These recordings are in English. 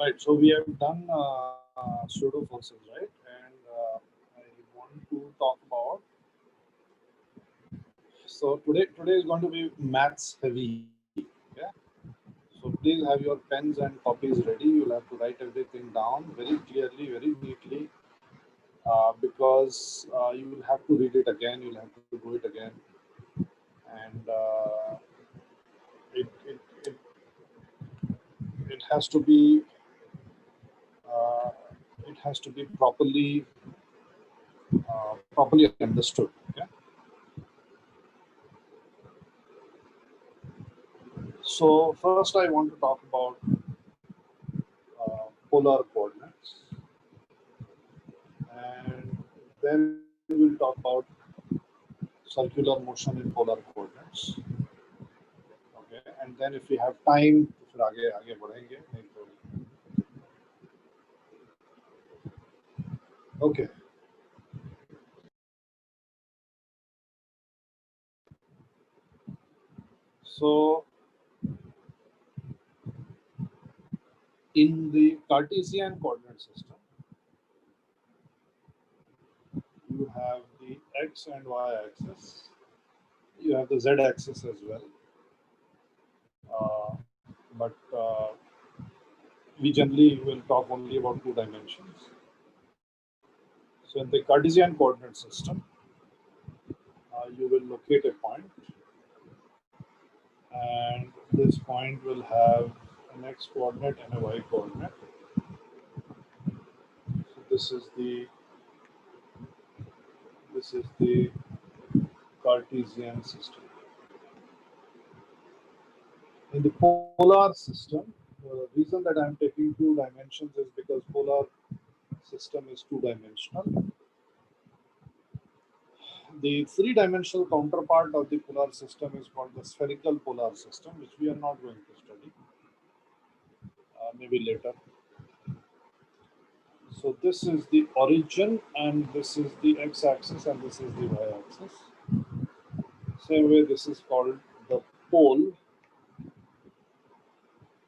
Right. So we have done pseudo forces, right? And I want to talk about. So today is going to be maths heavy. Yeah. So please have your pens and copies ready. You'll have to write everything down very clearly, very neatly, because you will have to read it again. You'll have to do it again, and it it has to be uh, properly understood. Okay. So first, I want to talk about polar coordinates, and then we'll talk about circular motion in polar coordinates. Okay, and then if we have time, तो फिर आगे आगे बढ़ेंगे नहीं तो. Okay. So in the Cartesian coordinate system, you have the x and y axis. You have the z axis as well. But we generally will talk only about two dimensions. So in the Cartesian coordinate system, you will locate a point, and this point will have an x coordinate and a y coordinate. So this is the Cartesian system. In the polar system, the reason that I'm taking two dimensions is because polar system is two-dimensional. The three-dimensional counterpart of the polar system is called the spherical polar system, which we are not going to study, maybe later. So this is the origin, and this is the x-axis, and this is the y-axis. Same way, this is called the pole,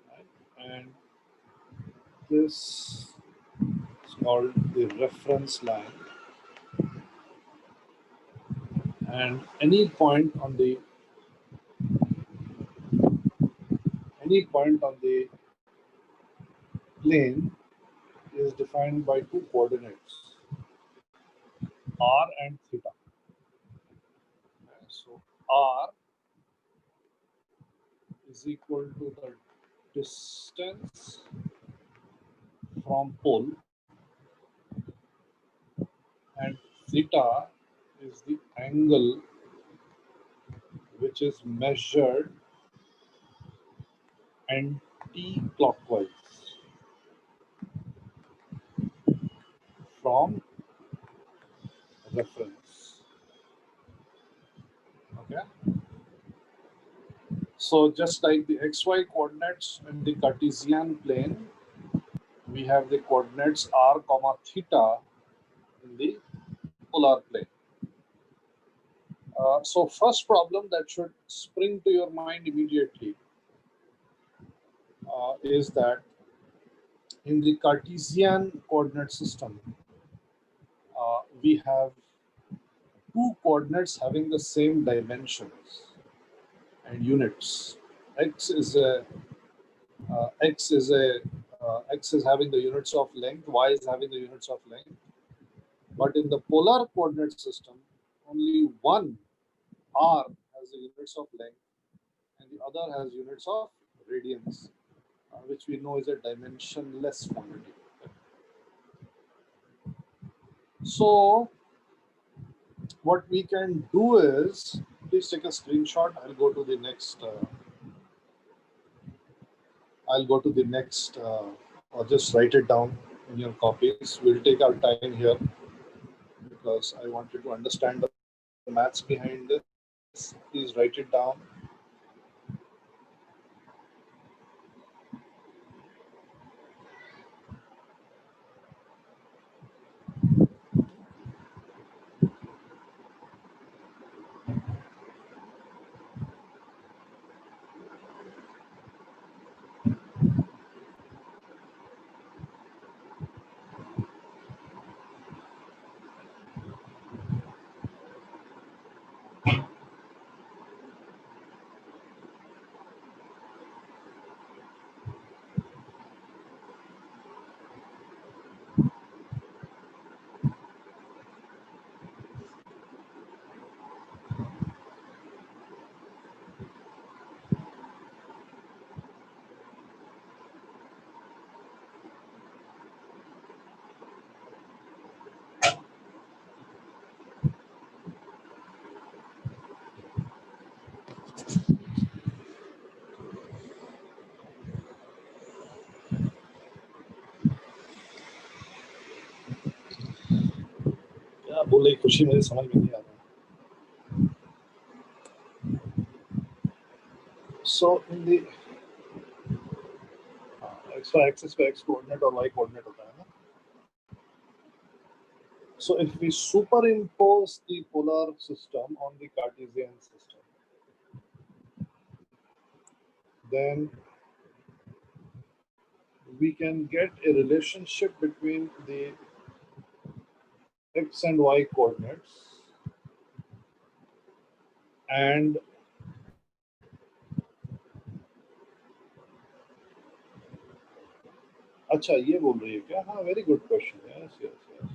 right? And this is called the reference line. And any point on the plane is defined by two coordinates, r and theta. So r is equal to the distance from pole, and theta is the angle which is measured anti-clockwise from reference. Okay. So just like the xy coordinates in the Cartesian plane, we have the coordinates r comma theta in the polar plane. So first problem that should spring to your mind immediately is that in the Cartesian coordinate system, we have two coordinates having the same dimensions and units. X is a x is a x is having the units of length, y is having the units of length. But in the polar coordinate system, only one r has the units of length, and the other has units of radians, which we know is a dimensionless quantity. So what we can do is, please take a screenshot. I'll go to the next, or just write it down in your copies. We'll take our time here because I want you to understand the maths behind this. Please write it down. बोल रही खुशी मुझे समझ में नहीं आ रहा. So in the x y axis पे x coordinate और y coordinate होता है ना. So if we superimpose the polar system on the Cartesian system, then we can get a relationship between the x and y coordinates and अच्छा ये बोल रही है क्या? हाँ, very good question. Yes yes yes.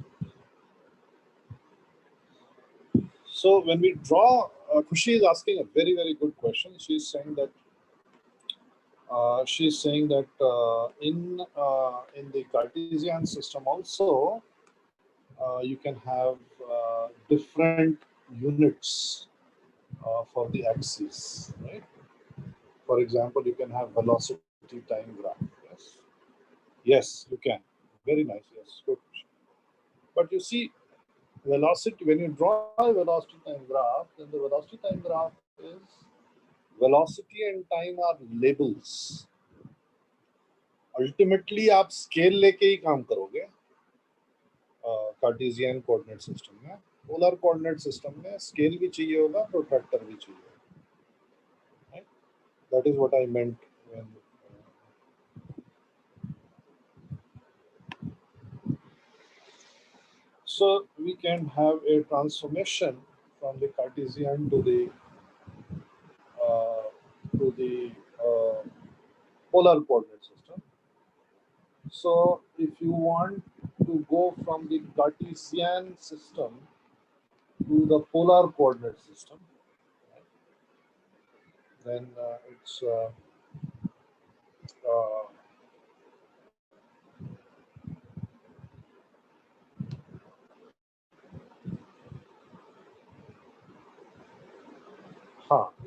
So when we draw, Khushi is asking a very very good question. She's saying that in the Cartesian system also you can have different units for the axes, right? For example, you can have velocity time graph. Yes, yes, you can. Very nice. Yes, good. But you see, velocity, when you draw a velocity time graph, then the velocity time graph is velocity and time are labels. Ultimately, आप scale लेके ही काम करोगे Cartesian coordinate system में. Polar coordinate system में scale भी चाहिए होगा, protractor भी चाहिए होगा. That is what I meant when so we can have a transformation from the Cartesian to the polar coordinate system. So if you want to go from the Cartesian system to the polar coordinate system, then it's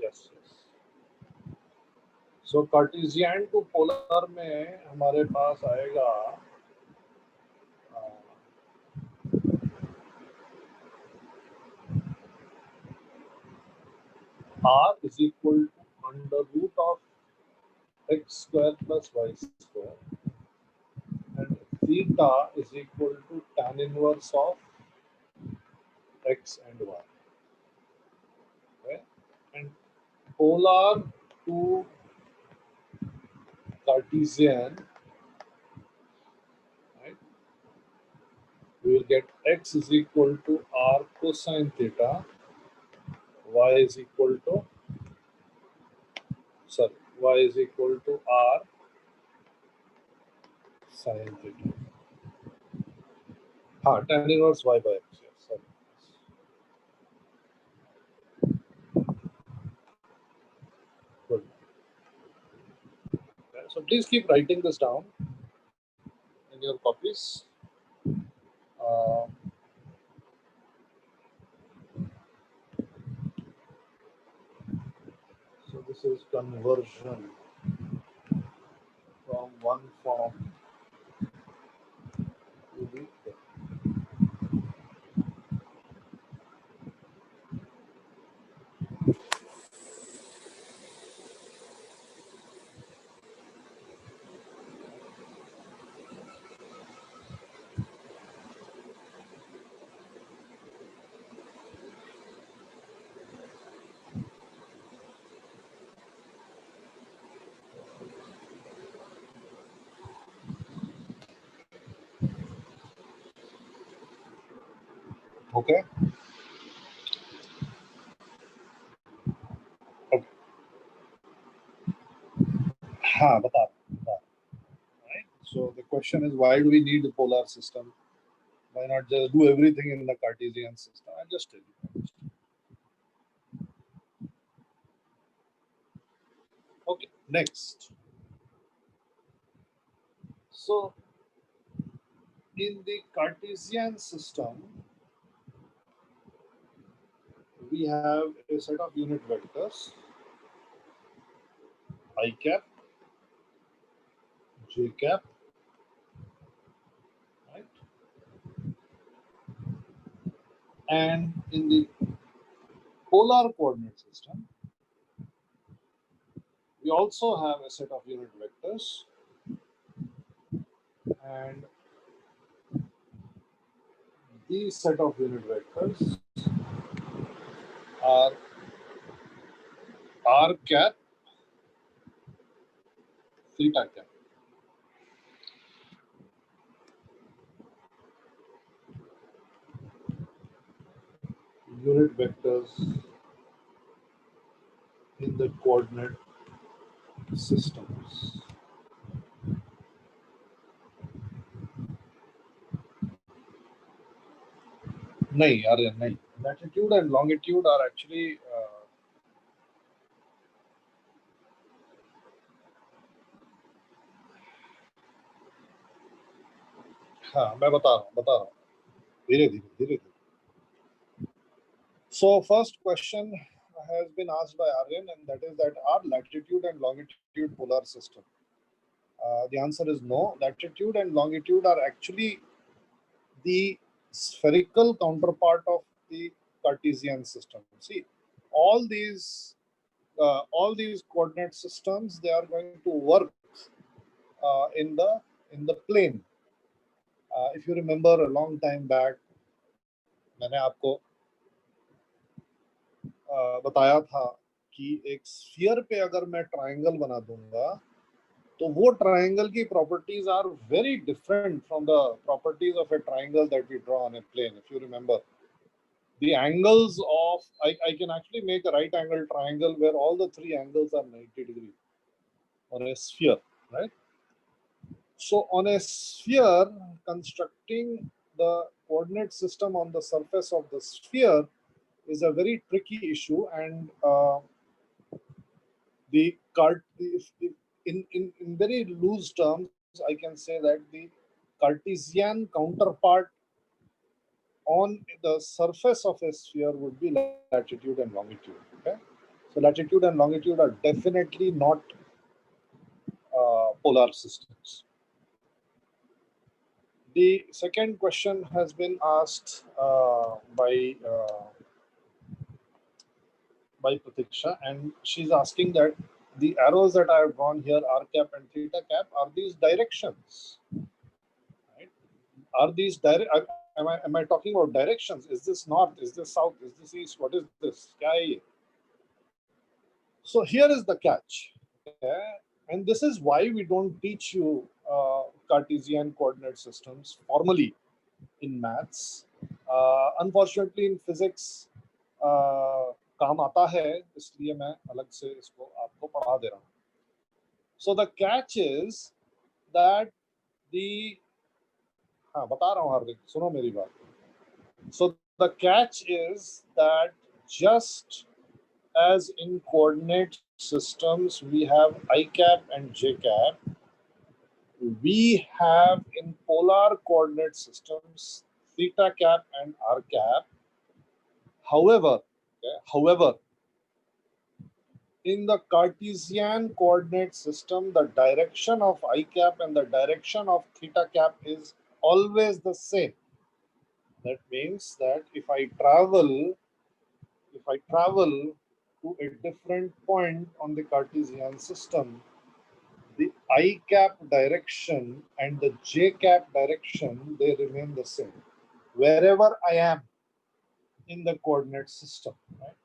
yes, yes. So Cartesian to polar में हमारे पास आएगा r is equal to under root of x square plus y square, and theta is equal to tan inverse of x and y. Okay? And polar to Cartesian, right? We will get x is equal to r cosine theta, y is equal to y is equal to r sin theta. Tan inverse y by x. Yes, sorry. Good. So please keep writing this down in your copies. So this is conversion from one form to the other. Okay. Okay. बता. Right. So the question is, why do we need the polar system? Why not just do everything in the Cartesian system? I'll just tell you. Okay. Next. So in the Cartesian system, we have a set of unit vectors I cap, j cap, right? And in the polar coordinate system, we also have a set of unit vectors, and these set of unit vectors are r cap, theta cap. Unit vectors in the coordinate systems. नहीं आर्यन नहीं, latitude and longitude are actually हाँ मैं बता रहा हूँ धीरे धीरे. So first question has been asked by Aryan, and that is that are latitude and longitude polar system? The answer is no. Latitude and longitude are actually the spherical counterpart of the Cartesian system. See, all these coordinate systems, they are going to work in the plane. If you remember a long time back, मैंने आपको बताया था कि एक sphere पे अगर मैं triangle बना दूंगा तो वो ट्रायंगल की properties are very different from the properties of a triangle that we draw on a plane. If you remember the angles of I can actually make a right angle triangle where all the three angles are 90 degrees on a sphere, right? So on a sphere, constructing the coordinate system on the surface of the sphere is a very tricky issue, and in very loose terms, I can say that the Cartesian counterpart on the surface of a sphere would be latitude and longitude. Okay, so latitude and longitude are definitely not polar systems. The second question has been asked by Pratiksha, and she's asking that the arrows that I have drawn here, r cap and theta cap, are these directions? Right? Are these direct? Am I talking about directions? Is this north? Is this south? Is this east? What is this? So here is the catch, okay? And this is why we don't teach you Cartesian coordinate systems formally in maths. Unfortunately, in physics, काम आता है, इसलिए मैं अलग से इसको आपको पढ़ा दे रहा हूँ. So the catch is that the हाँ बता रहा हूँ हार्दिक, सुनो मेरी बात. So the catch is that just as in coordinate systems we have I cap and j cap, we have in polar coordinate systems theta cap and r cap. However, in the Cartesian coordinate system, the direction of I cap and the direction of theta cap is always the same. That means that if I travel to a different point on the Cartesian system, the I cap direction and the j cap direction, they remain the same wherever I am in the coordinate system, right?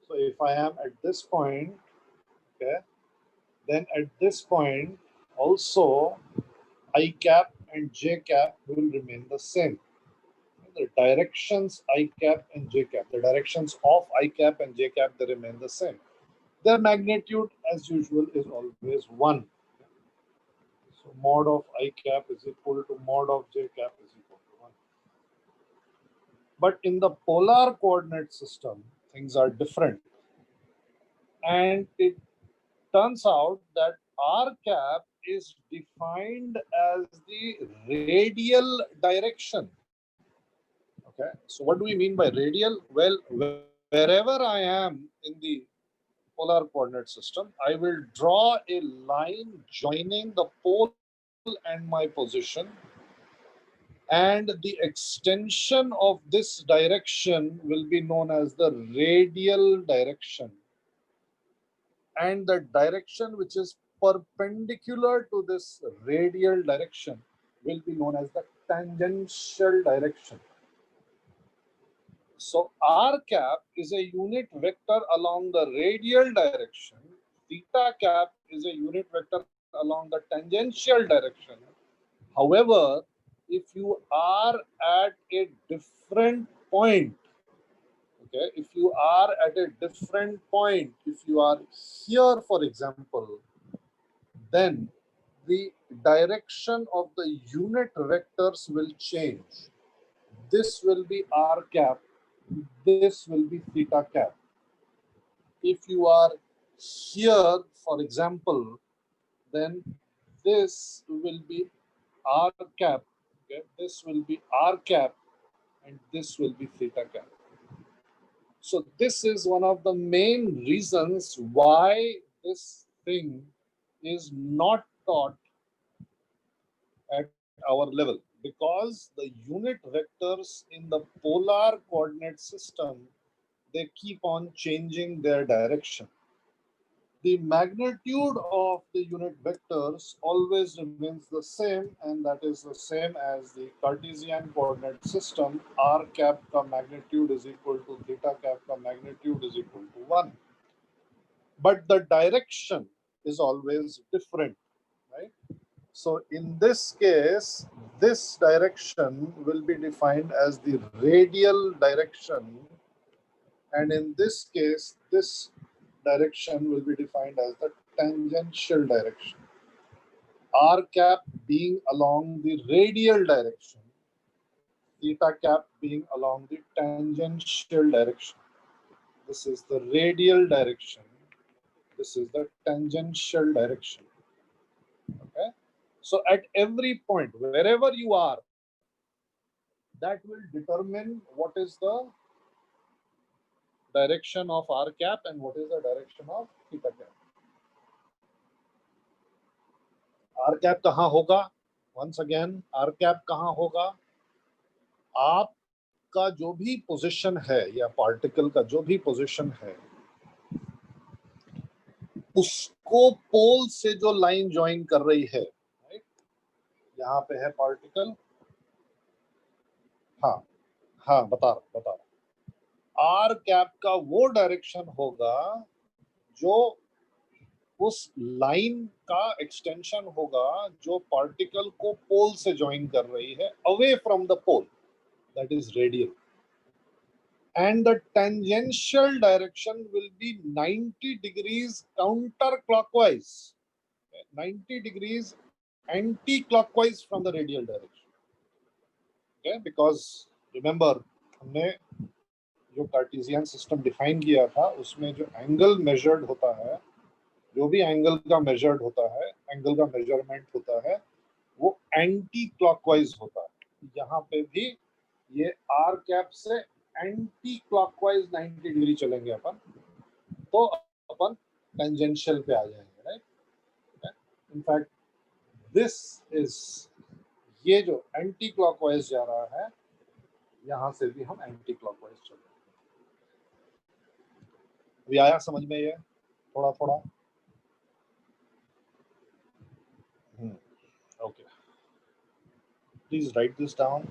So if I am at this point, okay, then at this point also I cap and j cap will remain the same. The directions I cap and j cap, the directions of I cap and j cap, they remain the same. Their magnitude, as usual, is always 1. So mod of I cap is equal to mod of j cap is equal to 1. But in the polar coordinate system, things are different. And it turns out that r cap is defined as the radial direction. Okay, so what do we mean by radial? Well, wherever I am in the polar coordinate system, I will draw a line joining the pole and my position, and the extension of this direction will be known as the radial direction, and the direction which is perpendicular to this radial direction will be known as the tangential direction. So r cap is a unit vector along the radial direction, theta cap is a unit vector along the tangential direction. However, if you are at a different point, okay, if you are at a different point, if you are here, for example, then the direction of the unit vectors will change. This will be r cap, this will be theta cap. If you are here, for example, then this will be r cap, okay, this will be r cap, and this will be theta cap. So this is one of the main reasons why this thing is not taught at our level, because the unit vectors in the polar coordinate system, they keep on changing their direction. The magnitude of the unit vectors always remains the same, and that is the same as the Cartesian coordinate system. R cap ka magnitude is equal to theta cap ka magnitude is equal to 1. But the direction is always different, right? So in this case, this direction will be defined as the radial direction, and in this case, this direction will be defined as the tangential direction. R cap being along the radial direction, theta cap being along the tangential direction. This is the radial direction. This is the tangential direction. Okay. So at every point, wherever you are, that will determine what is the direction of r cap and what is the direction of theta cap. r cap कहाँ होगा? Once again, r cap कहाँ होगा? आपका जो भी position है या particle का जो भी पोजीशन है, उसको पोल से जो लाइन ज्वाइन कर रही है, राइट? यहाँ पे है पार्टिकल, हाँ हाँ बता रहा आर कैप का वो डायरेक्शन होगा जो उस लाइन का एक्सटेंशन होगा जो पार्टिकल को पोल से ज्वाइन कर रही है, away from the pole, that is radial. And the tangential direction will be 90 degrees counterclockwise, 90 degrees anti-clockwise from the radial direction. Okay, because remember हमने जो कार्टेशियन सिस्टम डिफाइन किया था उसमें जो एंगल मेजर्ड होता है, जो भी एंगल का मेजर्ड होता है, एंगल का मेजरमेंट होता है, वो एंटी क्लॉकवाइज होता है. यहाँ पे भी ये आर कैप से एंटी क्लॉकवाइज 90 डिग्री चलेंगे अपन, तो अपन टेंजेंशियल पे आ जाएंगे, राइट? इनफैक्ट दिस इज, ये जो एंटी क्लॉकवाइज जा रहा है, यहां से भी हम एंटी क्लॉकवाइज चल रहे हैं. अभी आया समझ में ये थोड़ा थोड़ा? Okay, please write this down.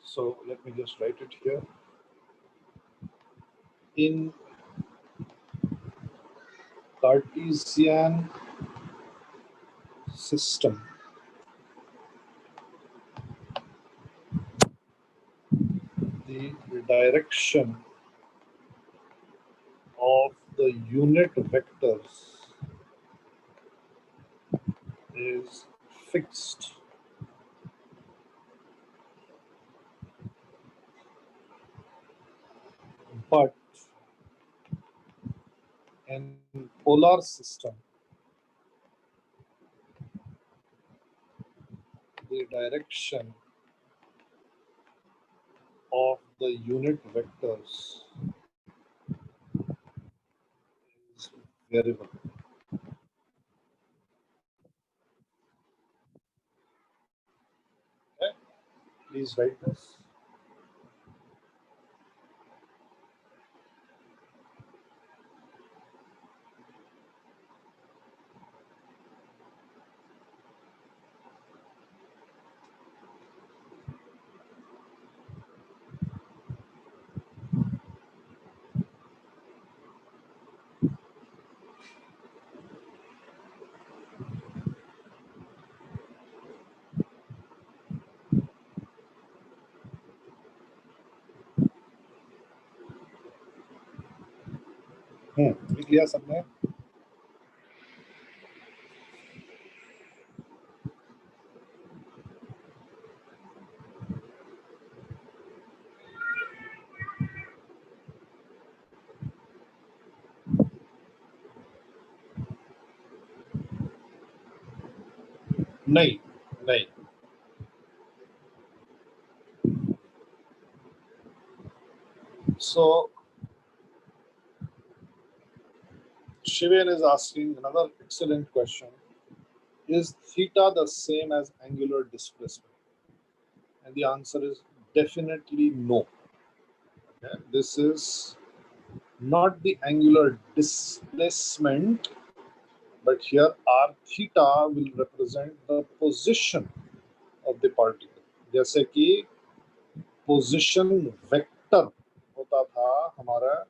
So let me just write it here. In Cartesian system, the direction of the unit vectors is fixed. But in polar system, the direction of the unit vectors is variable. Please write this. लिख लिया सबने? नहीं, नहीं. So Shivan is asking another excellent question. Is theta the same as angular displacement? And the answer is definitely no. Okay? This is not the angular displacement, but here r theta will represent the position of the particle. जैसे कि position vector होता था हमारा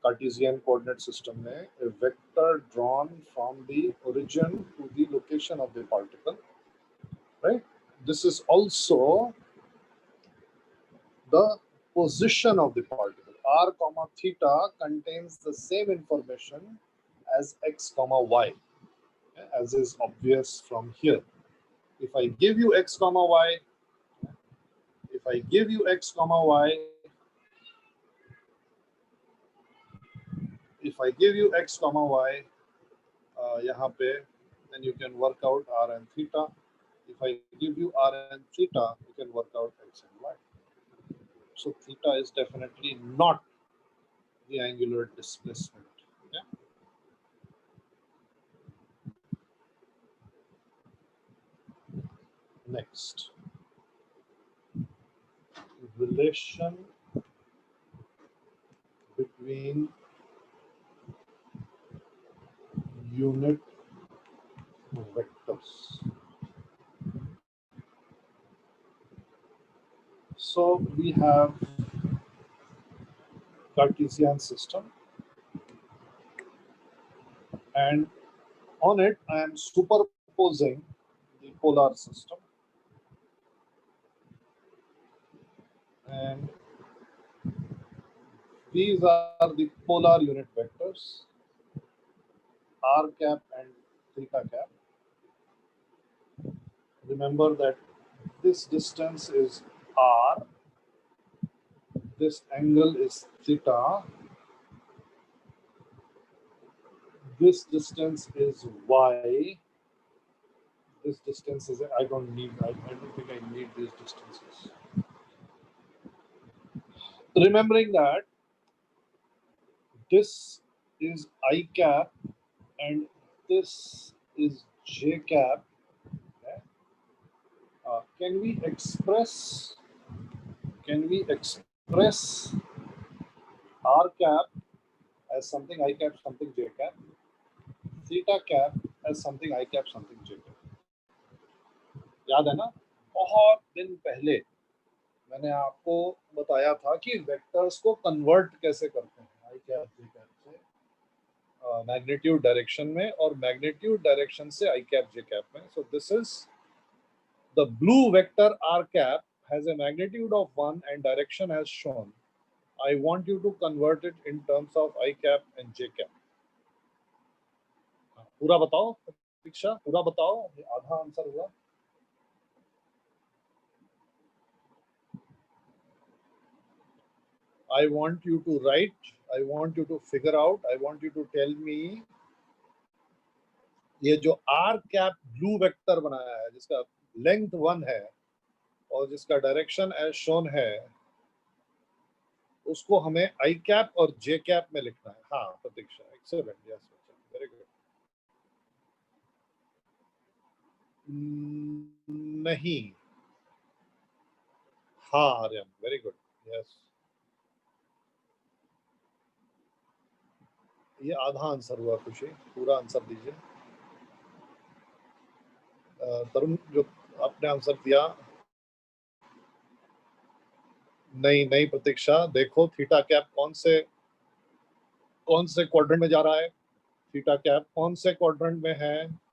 Cartesian coordinate system में, a vector drawn from the origin to the location of the particle, right? This is also the position of the particle. R comma theta contains the same information as x comma y, as is obvious from here. If I give you x comma y, if I give you x comma y, if I give you x comma y यहाँ पे, then you can work out r and theta. If I give you r and theta, you can work out x and y. So theta is definitely not the angular displacement. Okay? Next, relation between unit vectors. So we have Cartesian system, and on it I am superposing the polar system, and these are the polar unit vectors, r cap and theta cap. Remember that this distance is r, this angle is theta, this distance is y, this distance is, I don't think I need these distances. Remembering that this is I cap and this is j cap, okay? Can we express r cap as something I cap, something j cap, theta cap as something I cap, something j cap? याद है ना, बहुत दिन पहले मैंने आपको बताया था कि वेक्टर्स को कन्वर्ट कैसे करते हैं आई कैप जे कैप से मैग्नीट्यूड डायरेक्शन में और मैग्नीट्यूड डायरेक्शन से आई कैप जे कैप में. So this is the blue vector R cap has a magnitude of 1 and direction as shown. I want you to convert it in terms of I cap and J cap. पूरा बताओ प्रतीक्षा, पूरा बताओ, आधा answer हुआ. I want you to write, I want you to figure out, I want you to tell me ये जो R cap blue vector बनाया है जिसका length 1 है और जिसका डायरेक्शन एज शोन है, उसको हमें आई कैप और जे कैप में लिखना है. हाँ प्रतीक्षा, एक्सेलेंट, यस, वेरी गुड. नहीं, हाँ आर्यन, वेरी गुड, यस। ये आधा आंसर हुआ खुशी, पूरा आंसर दीजिए। तरुण जो आपने आंसर दिया, नहीं नहीं प्रतीक्षा, देखो थीटा कैप कौन से क्वाड्रेंट में जा रहा है, थीटा कैप कौन से क्वाड्रेंट में है।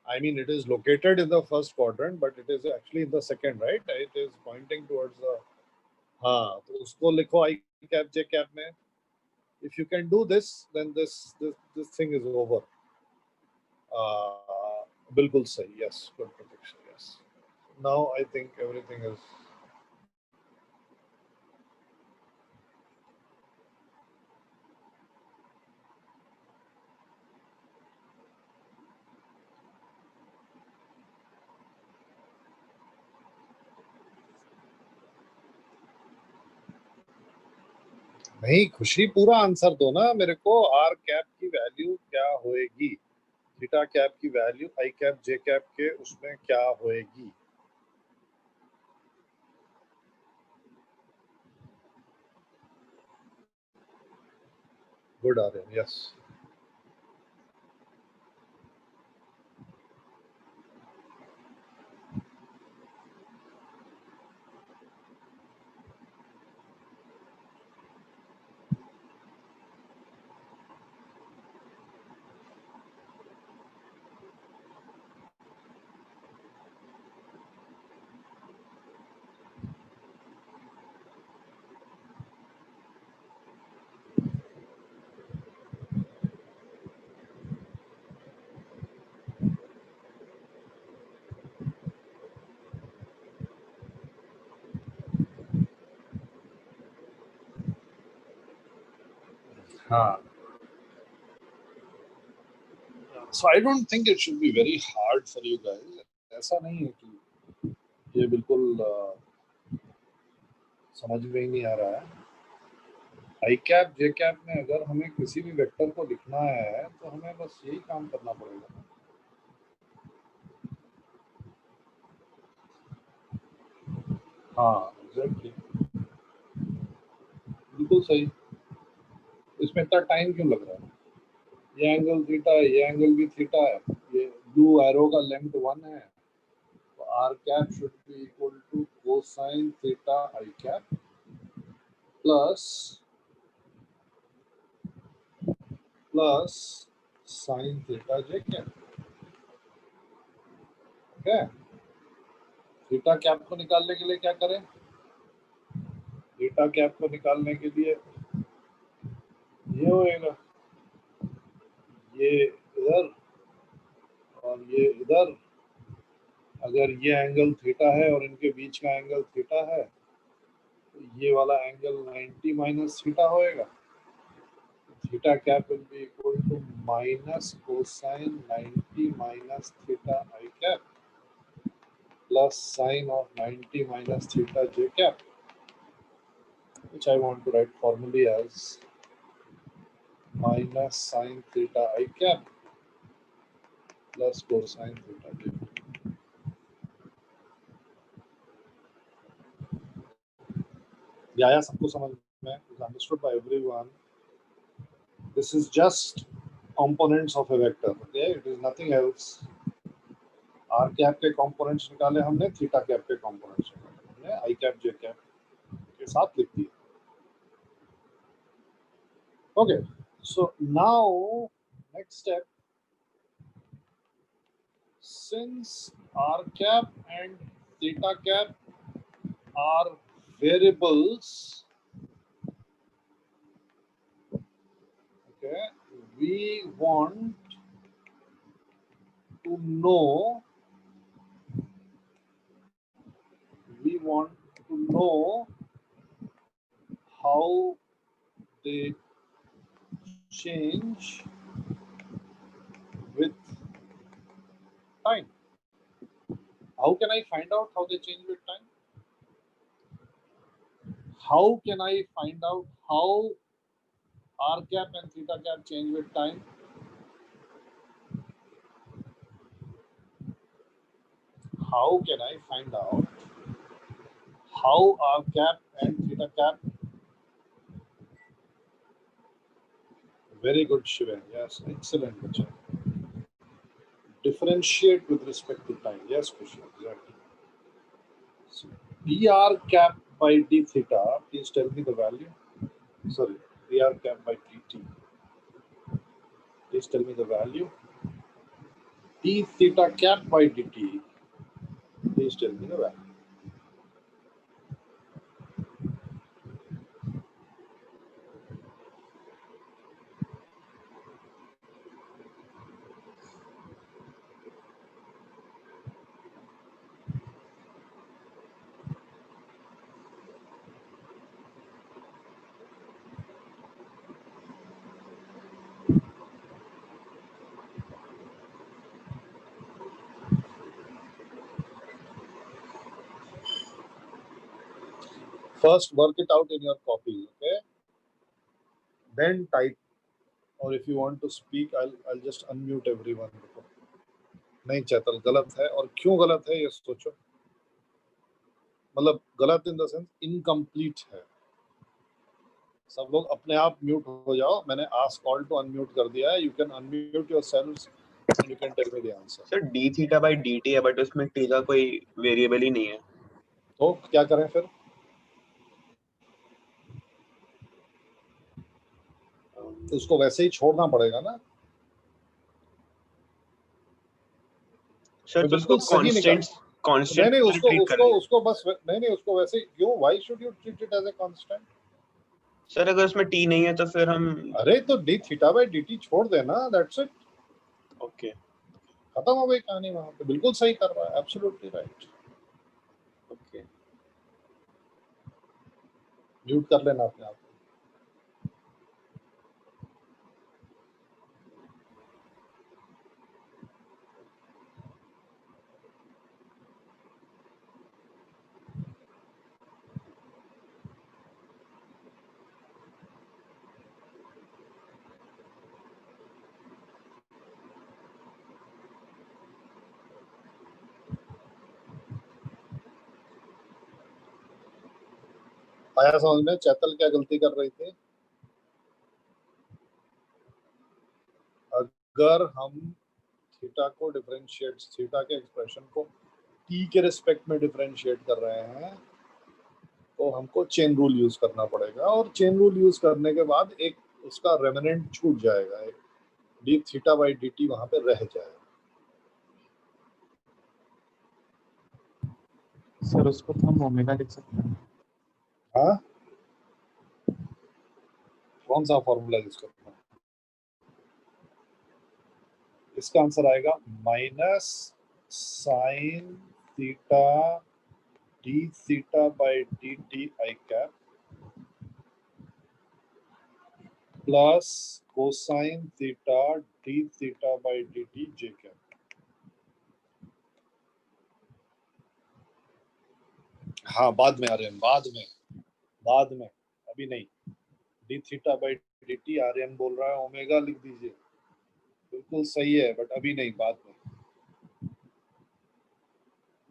I mean, it is located in the first quadrant, but it is actually in the second, right? It is pointing towards the. हाँ, तो उसको लिखो I cap J cap में. If you can do this, then this thing is over. बिल्कुल सही, yes, good prediction, yes. Now I think everything is. नहीं खुशी, पूरा आंसर दो ना मेरे को। आर कैप की वैल्यू क्या होएगी, थीटा कैप की value I cap J cap के उसमें क्या होएगी। Good Aryan, yes. हाँ, so I don't think it should be very hard for you guys. ऐसा नहीं है कि ये बिल्कुल समझ में ही नहीं आ रहा है। आई कैप जे कैप में अगर हमें किसी भी वेक्टर को लिखना है तो हमें बस यही काम करना पड़ेगा। हाँ एग्जैक्टली, बिल्कुल सही। इसमें इतना टाइम क्यों लग रहा है? ये एंगल थीटा है, ये एंगल भी थीटा है, ये ब्लू एरो का लेंथ 1 है, तो R cap should be equal to cosine theta I cap plus sine theta J cap. ठीक है, थीटा कैप को निकालने के लिए क्या करें? थीटा कैप को निकालने के लिए ये होएगा, ये इधर और ये इधर। अगर ये एंगल थीटा है और इनके बीच का एंगल थीटा है तो ये वाला एंगल 90 माइनस थीटा होएगा। Theta cap will be equal to minus cosine 90 minus theta I cap plus sine of 90 minus theta j cap, which I want to write formally as minus sin theta I cap plus cosine theta j. ये आया सबको समझ में? is understood by everyone. This is just components of a vector. Okay, it is nothing else. r cap के components निकाले हमने, theta cap के components निकाले हमने, I cap j cap के साथ लिख दिए। Okay, so now next step, since r cap and theta cap are variables, okay, we want to know how they change with time. How can I find out how they change with time? How can I find out how r cap and theta cap change with time? how can I find out how r cap and theta cap? Very good, Shivan. Yes, excellent, bacha. Differentiate with respect to time. Yes, Kushi, exactly. So, dr cap by d theta. Please tell me the value. Sorry, dr cap by dt. Please tell me the value. D theta cap by dt. Please tell me the value. First, work it out in your copy, okay? Then type, or if you want to speak, I'll just unmute everyone. नहीं चैतल, गलत है, और क्यों गलत है ये सोचो. मतलब गलत इन द सेंस इनकम्प्लीट है. सब लोग अपने आप म्यूट हो जाओ. मैंने आस्क ऑल टू अनम्यूट कर दिया है. You can unmute yourselves and you can tell me the answer. Sir d theta by dt है, बट उसमें t का कोई वेरिएबल ही नहीं है. तो क्या करें फिर? तो उसको वैसे ही छोड़ना पड़ेगा ना. सर तो उसको कांस्टेंट नहीं, ट्रीट उसको बस नहीं, उसको वैसे क्यों? Why should you treat it as a constant? Sir अगर उसमें t नहीं है तो फिर हम अरे तो d थीटा बाय dt छोड़ देना. That's it. ओके, खत्म हो गई कहानी. वहां पे बिल्कुल सही कर रहा है. Absolutely right. ओके. म्यूट कर लेना अपने आप. आया समझ में? चैतल क्या गलती कर रही थी? अगर हम थीटा को डिफरेंशिएट, थीटा के एक्सप्रेशन को t के रिस्पेक्ट में डिफरेंशिएट कर रहे हैं, तो हमको चेन रूल यूज करना पड़ेगा. और चेन रूल यूज करने के बाद एक उसका रेमिनेंट छूट जाएगा. एक d थीटा बाई dt वहां पे रह जाएगा. सर उसको तो हम ओमेगा लिख सकते हैं. हाँ, कौन सा फॉर्मूला यूज करना है? इसका आंसर आएगा minus sine theta d theta by dt I cap plus cosine theta d theta by dt j cap. हाँ, बाद में आ रहे हैं. बाद में, अभी नहीं. d theta by dt Aryan बोल रहा है ओमेगा लिख दीजिए. बिल्कुल सही है, बट अभी नहीं, बाद में.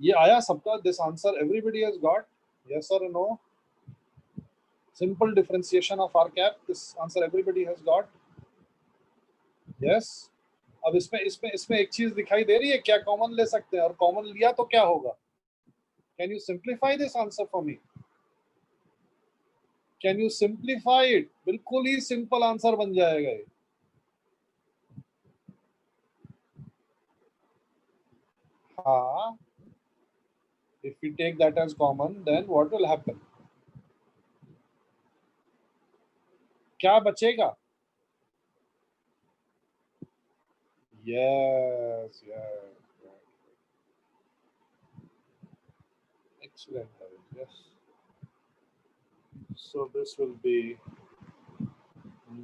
ये आया सबका? This answer everybody has got? Yes और no? Simple differentiation of R cap. This answer everybody has got? Yes. अब इसमें एक चीज दिखाई दे रही है. क्या कॉमन ले सकते हैं? और कॉमन लिया तो क्या होगा? Can you simplify this answer for me? Can you simplify it? बिल्कुल ही सिंपल आंसर बन जाएगा ये. हाँ, if we take that as common, then what will happen? क्या बचेगा? Yes, yes. Excellent. Yes. So this will be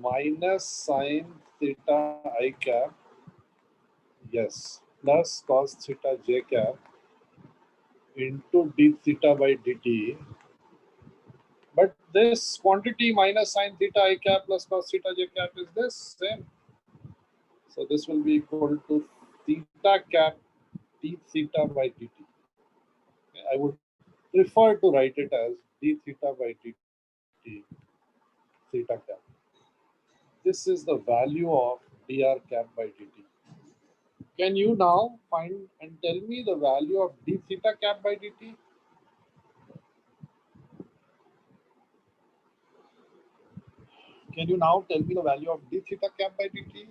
minus sine theta I cap, yes, plus cos theta j cap into d theta by dt. But this quantity minus sine theta I cap plus cos theta j cap is this same. So this will be equal to theta cap d theta by dt. I would prefer to write it as d theta by dt theta cap. This is the value of dr cap by dt. Can you now find and tell me the value of d theta cap by dt? Can you now tell me the value of d theta cap by dt?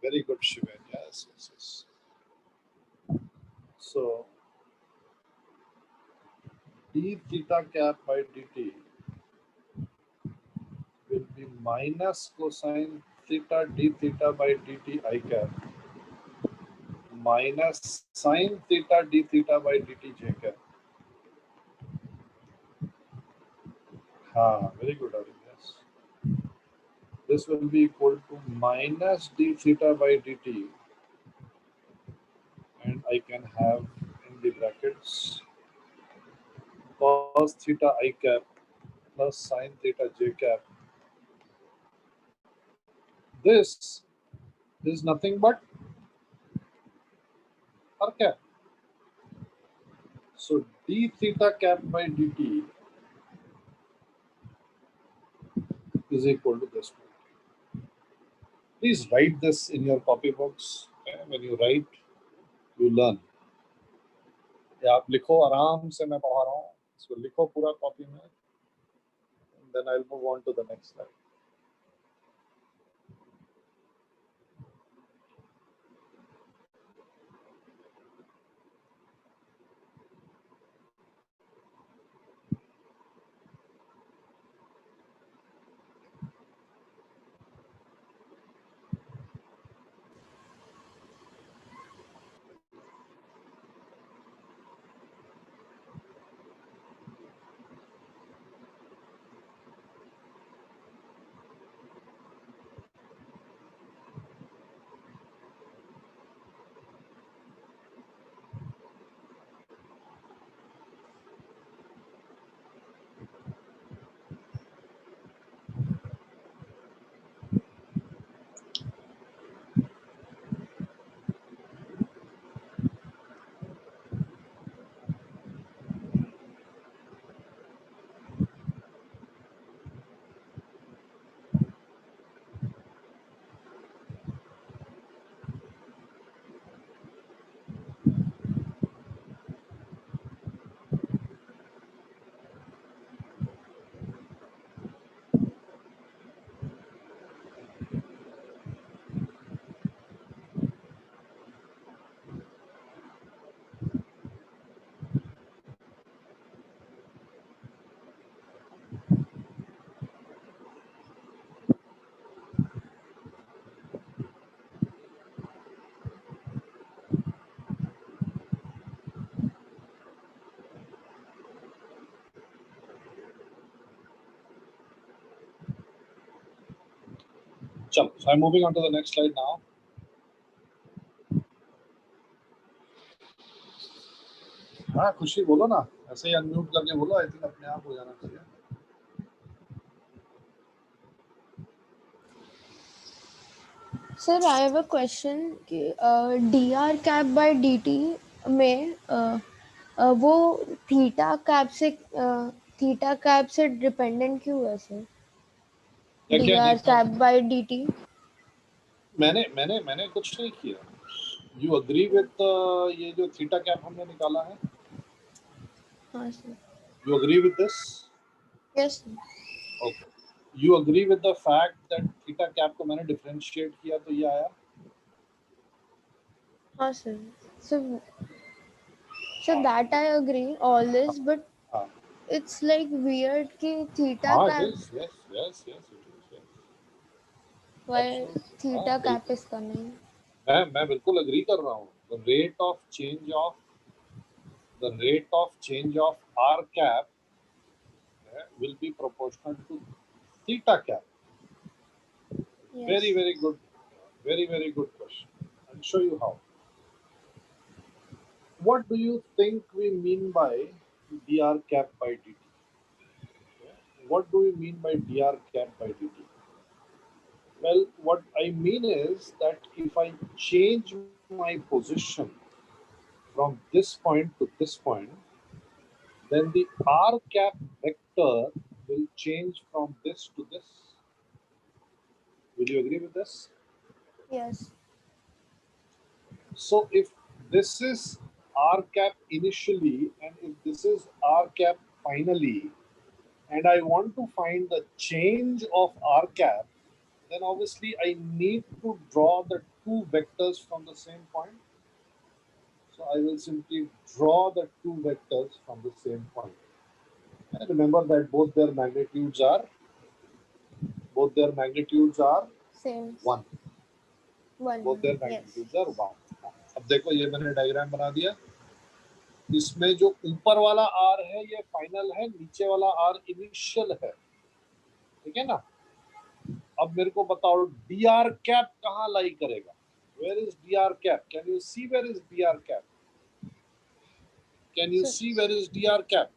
Very good, Shivan. Yes, yes, yes. So d theta cap by dt will be minus cosine theta d theta by dt I cap minus sine theta d theta by dt j cap. Very good, Arun. Yes. This will be equal to minus d theta by dt, and I can have in the brackets cos theta I cap plus sine theta j cap. This is nothing but r cap. So d theta cap by dt is equal to this one. Please write this in your copybooks. Okay? When you write, you learn. या आप लिखो आराम से मैं पढ़ा रहा हूँ इसको लिखो पूरा कॉपी में then I'll move on to the next slide. चलो, so I'm moving on to the next slide now. हाँ खुशी बोलो ना ऐसे ही अनम्यूट करके बोलो आई थिंक अपने आप हो जाना चाहिए. Sir, I have a question कि dr cap by dt में वो थीटा कैप से डिपेंडेंट क्यों है sir? dr cap by dt. मैंने कुछ नहीं किया. You agree with ये जो थीटा कैप हमने निकाला है? हाँ sir. You agree with this? Yes sir. Okay. You agree with the fact that theta cap को मैंने डिफरेंशिएट किया तो ये आया? हाँ sir. So that I agree all this, but it's like weird कि theta cap. Yes, it is. Yes. Why theta cap is coming? मैं बिल्कुल agree कर रहा हूँ. The rate of change of r cap will be proportional to theta cap. Yes. Very good. Very good question. I'll show you how. What do you think we mean by dr cap by dt? What do we mean by dr cap by dt? Well, what I mean is that if I change my position from this point to this point, then the r cap vector will change from this to this. Will you agree with this? Yes. So if this is r cap initially and if this is r cap finally, and I want to find the change of r cap, then obviously I need to draw the two vectors from the same point. So I will simply draw the two vectors from the same point. And remember that both their magnitudes are Same. 1. One. Both their Yes. magnitudes are 1. अब देखो ये मैंने diagram बना दिया. इसमें जो ऊपर वाला r है ये फाइनल है, नीचे वाला r इनिशियल है. ठीक है ना? अब मेरे को बताओ dr कैप कहाँ लाई करेगा? Where is dr cap? Can you see where is dr cap? Can you So- see where is dr cap?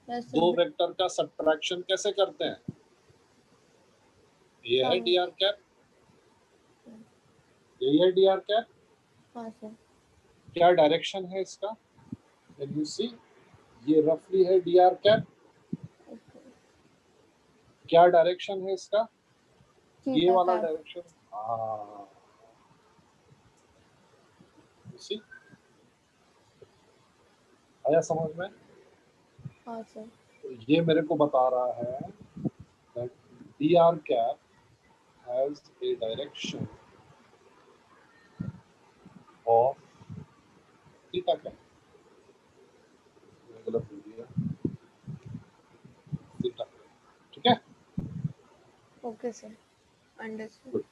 Yes, sir. दो वेक्टर का सब्ट्रैक्शन कैसे करते हैं? ये है हाँ। dr कैप, यही है dr कैप. हाँ सर. क्या डायरेक्शन है इसका? Can you see? ये रफली है dr कैप. क्या डायरेक्शन है इसका? ये Theta वाला cap. डायरेक्शन. सी आया समझ में? हाँ सर. तो ये मेरे को बता रहा है that dr cap has a direction of theta cap. गलत बोल दिया. थीटा. ठीक है? Okay sir. Understood.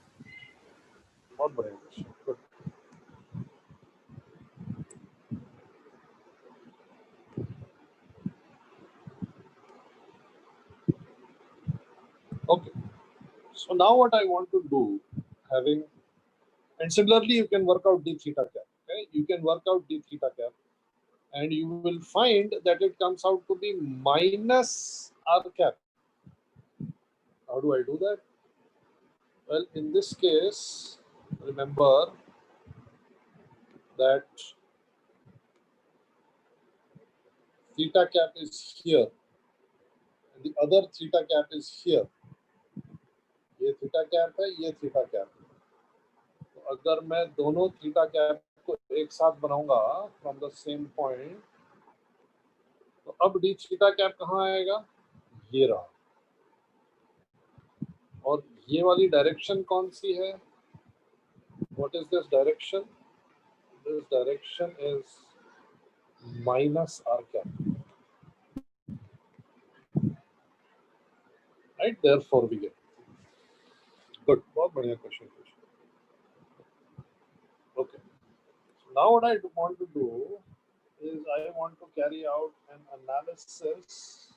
बहुत बढ़िया question. Good. Okay. So now what I want to do, and similarly you can work out d theta cap. Okay, you can work out d theta cap, and you will find that it comes out to be minus r cap. How do I do that? Well, in this case, remember that theta cap is here, and the other theta cap is here. ये theta cap है, ये theta cap है. तो अगर मैं दोनों theta cap को एक साथ बनाऊंगा फ्रॉम द सेम पॉइंट, तो अब डी थीटा कैप कहाँ आएगा? ये रहा. और ये वाली डायरेक्शन कौन सी है? What is this direction? This direction is minus R cap. Right, therefore we get. Good. बहुत बढ़िया question. Okay. So now what I want to do is I want to carry out an analysis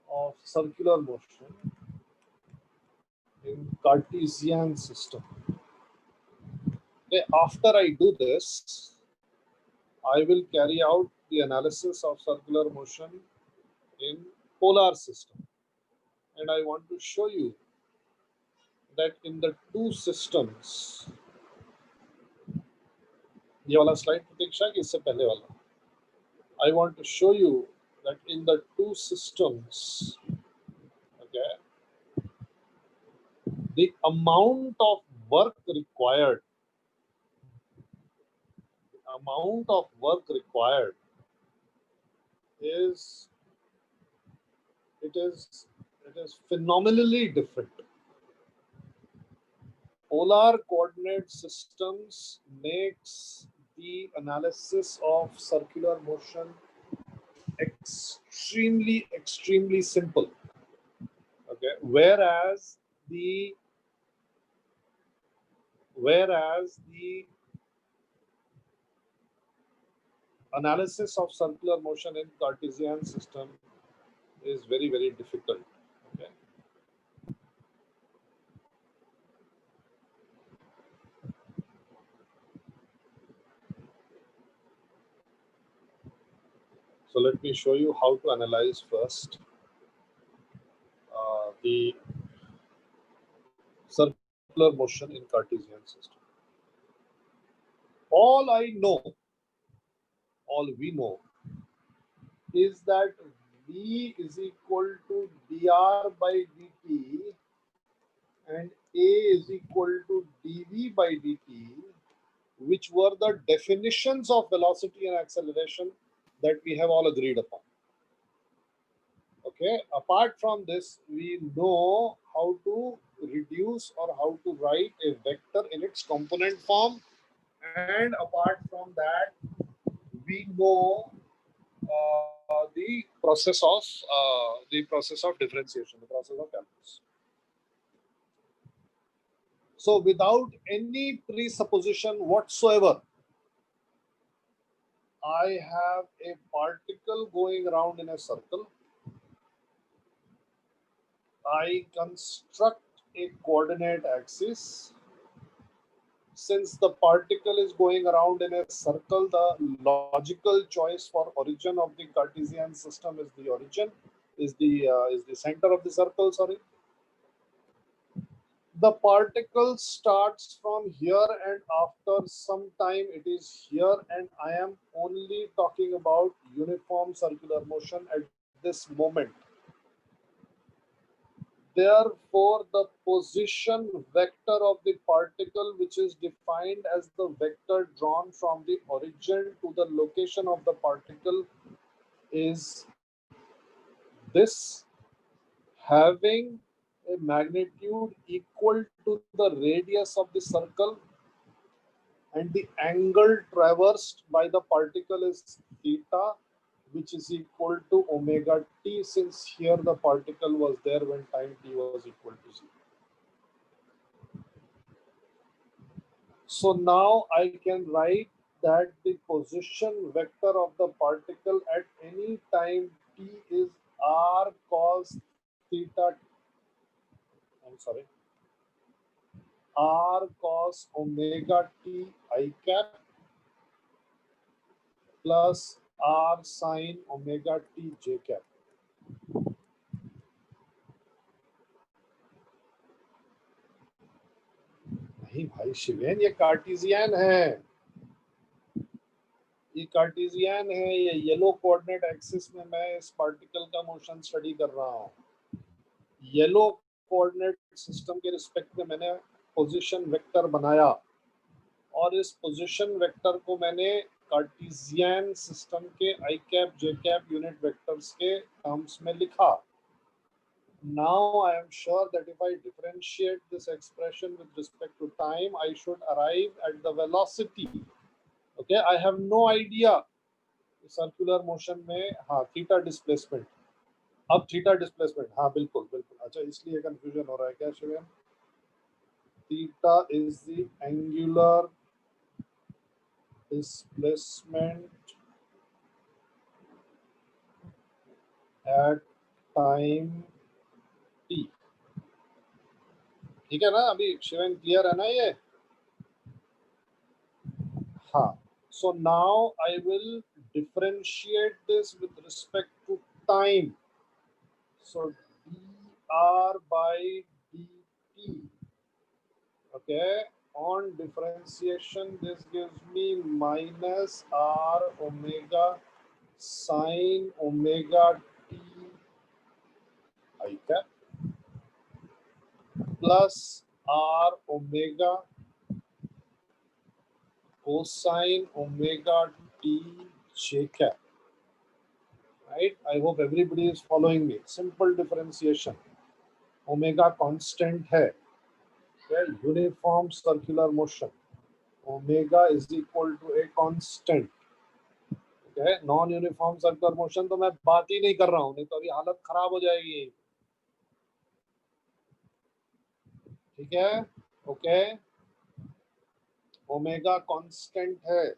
of circular motion in Cartesian system. Okay, after I do this, I will carry out the analysis of circular motion in polar system. And I want to show you that in the two systems, ये वाला slide प्रतीक्षा कि इससे पहले वाला, I want to show you that in the two systems, okay, the amount of work required is phenomenally different. Polar coordinate systems makes the analysis of circular motion extremely simple. Okay, whereas the analysis of circular motion in Cartesian system is very difficult. Okay. So let me show you how to analyze first the circular motion in Cartesian system. All we know is that V is equal to dr by dt and A is equal to dv by dt, which were the definitions of velocity and acceleration that we have all agreed upon. Okay, apart from this, we know how to reduce or how to write a vector in its component form, and apart from that, we know the process of differentiation, the process of calculus. So without any presupposition whatsoever, I have a particle going around in a circle. I construct a coordinate axis. Since the particle is going around in a circle, the logical choice for origin of the Cartesian system is the origin, is the center of the circle. Sorry. The particle starts from here, and after some time it is here, and I am only talking about uniform circular motion at this moment. Therefore, the position vector of the particle, which is defined as the vector drawn from the origin to the location of the particle, is this, having a magnitude equal to the radius of the circle, and the angle traversed by the particle is theta, which is equal to omega t, since here the particle was there when time t was equal to 0. So now I can write that the position vector of the particle at any time t is r cos theta, I'm sorry, r cos omega t I cap plus r sin omega t j cap. नहीं भाई शिवेन, ये Cartesian है, ये Cartesian है, ये yellow coordinate axis में मैं इस पार्टिकल का मोशन स्टडी कर रहा हूँ। येलो कोऑर्डिनेट सिस्टम के रिस्पेक्ट में मैंने पोजीशन वेक्टर बनाया, और इस पोजीशन वेक्टर को मैंने कार्टेशियन सिस्टम के आई cap J cap unit vectors के टर्म्स में लिखा। Now I am sure that if I differentiate this expression with respect to time, I should arrive at the velocity. Okay, I have no idea circular motion में हाँ theta displacement, अब theta displacement, हाँ बिल्कुल बिल्कुल, अच्छा इसलिए confusion हो रहा है क्या Shiven? Theta is the angular displacement at time t, ठीक है ना? अभी शिवेन क्लियर है ना ये? हाँ, so now I will differentiate this with respect to time. So dr by dt, okay, on differentiation this gives me minus r omega sin omega t I cap plus r omega cosine omega t j cap. Right? I hope everybody is following me. Simple differentiation. Omega constant है. Okay? Uniform circular motion. Omega is equal to a constant. Okay? Non-uniform circular motion तो मैं बात ही नहीं कर रहा हूँ, नहीं तो अभी हालत खराब हो जाएगी। ठीक है? Okay? Omega constant है.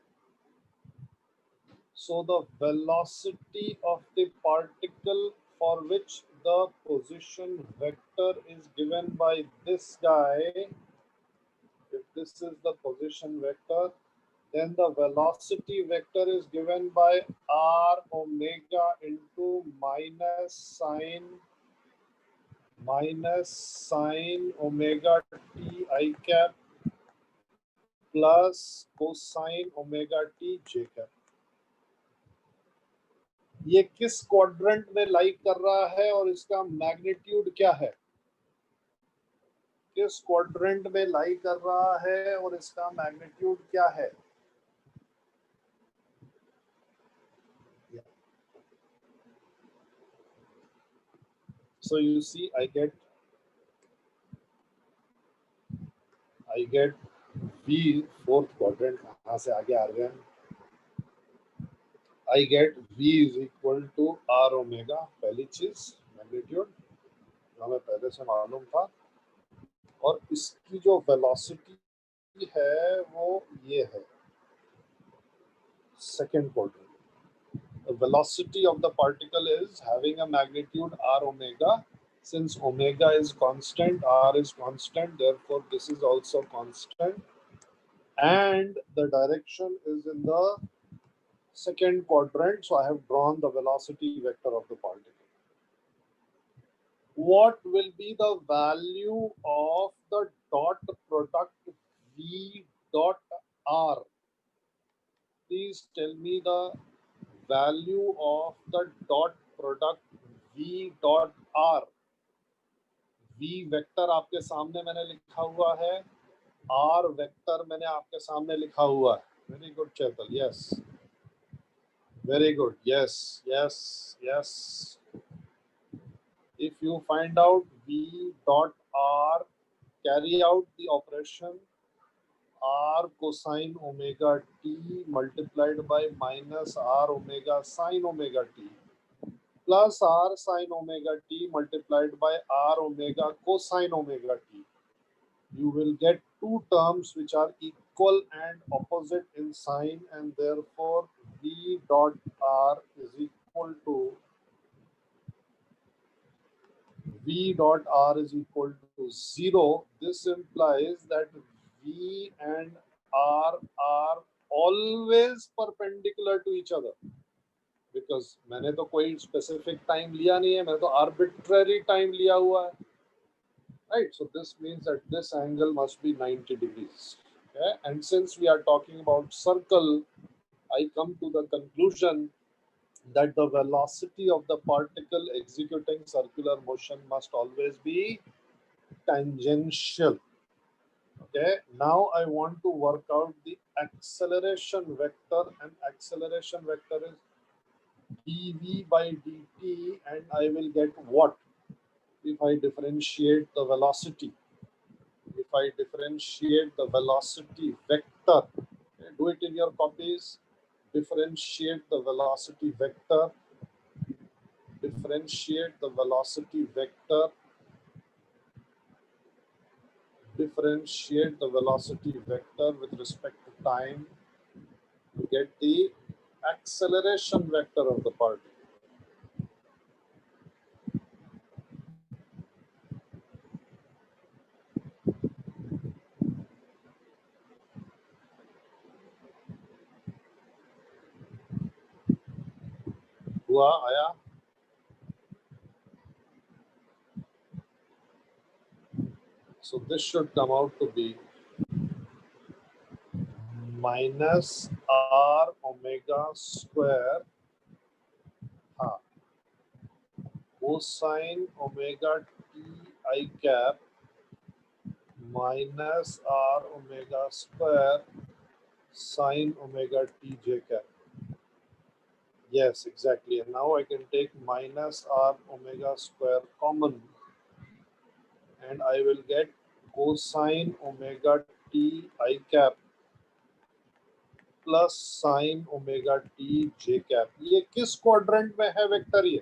So the velocity of the particle for which the position vector is given by this guy, if this is the position vector, then the velocity vector is given by r omega into minus sine omega t I cap plus cosine omega t j cap. ये किस quadrant में लाई कर रहा है और इसका magnitude क्या है? किस क्वाड्रेंट में लाई कर रहा है और इसका मैग्नीट्यूड क्या है? So you see, I get V fourth quadrant. कहाँ से आगे आ गए? I get V is equal to R omega, पहली चीज मैग्नीट्यूड जो हमें पहले से मालूम था, और इसकी जो वेलोसिटी है वो ये है second quadrant. The velocity of the particle is having a magnitude R omega. Since omega is constant, R is constant, therefore this is also constant. And the direction is in the second quadrant, so I have drawn the velocity vector of the particle. What will be the value of the dot product V dot R? Please tell me the value of the dot product V dot R. V vector आपके सामने मैंने लिखा हुआ है, R vector मैंने आपके सामने लिखा हुआ है. Very good Chaital, yes, very good, yes yes yes. If you find out V dot R, carry out the operation R cosine omega t multiplied by minus R omega sine omega t plus R sine omega t multiplied by R omega cosine omega t. You will get two terms which are equal and opposite in sign, and therefore V dot R is equal to V dot R is equal to 0. This implies that V and R are always perpendicular to each other. Because मैंने तो कोई specific time लिया नहीं है, मैंने तो arbitrary time लिया हुआ है. Right, so this means that this angle must be 90 degrees. Okay? And since we are talking about circle, I come to the conclusion that the velocity of the particle executing circular motion must always be tangential. Okay, now I want to work out the acceleration vector, and acceleration vector is dv by dt, and I will get what if I differentiate the velocity? If I differentiate the velocity vector, okay, do it in your copies. Differentiate the velocity vector. Differentiate the velocity vector. Differentiate the velocity vector with respect to time to get the acceleration vector of the particle. हुआ आया? So this should come out to be minus R omega square cosine omega t I cap minus R omega square sine omega t j cap. Yes, exactly. And now I can take minus R omega square common, and I will get cosine omega t I cap plus sine omega T J cap. ये किस quadrant में है vector? ये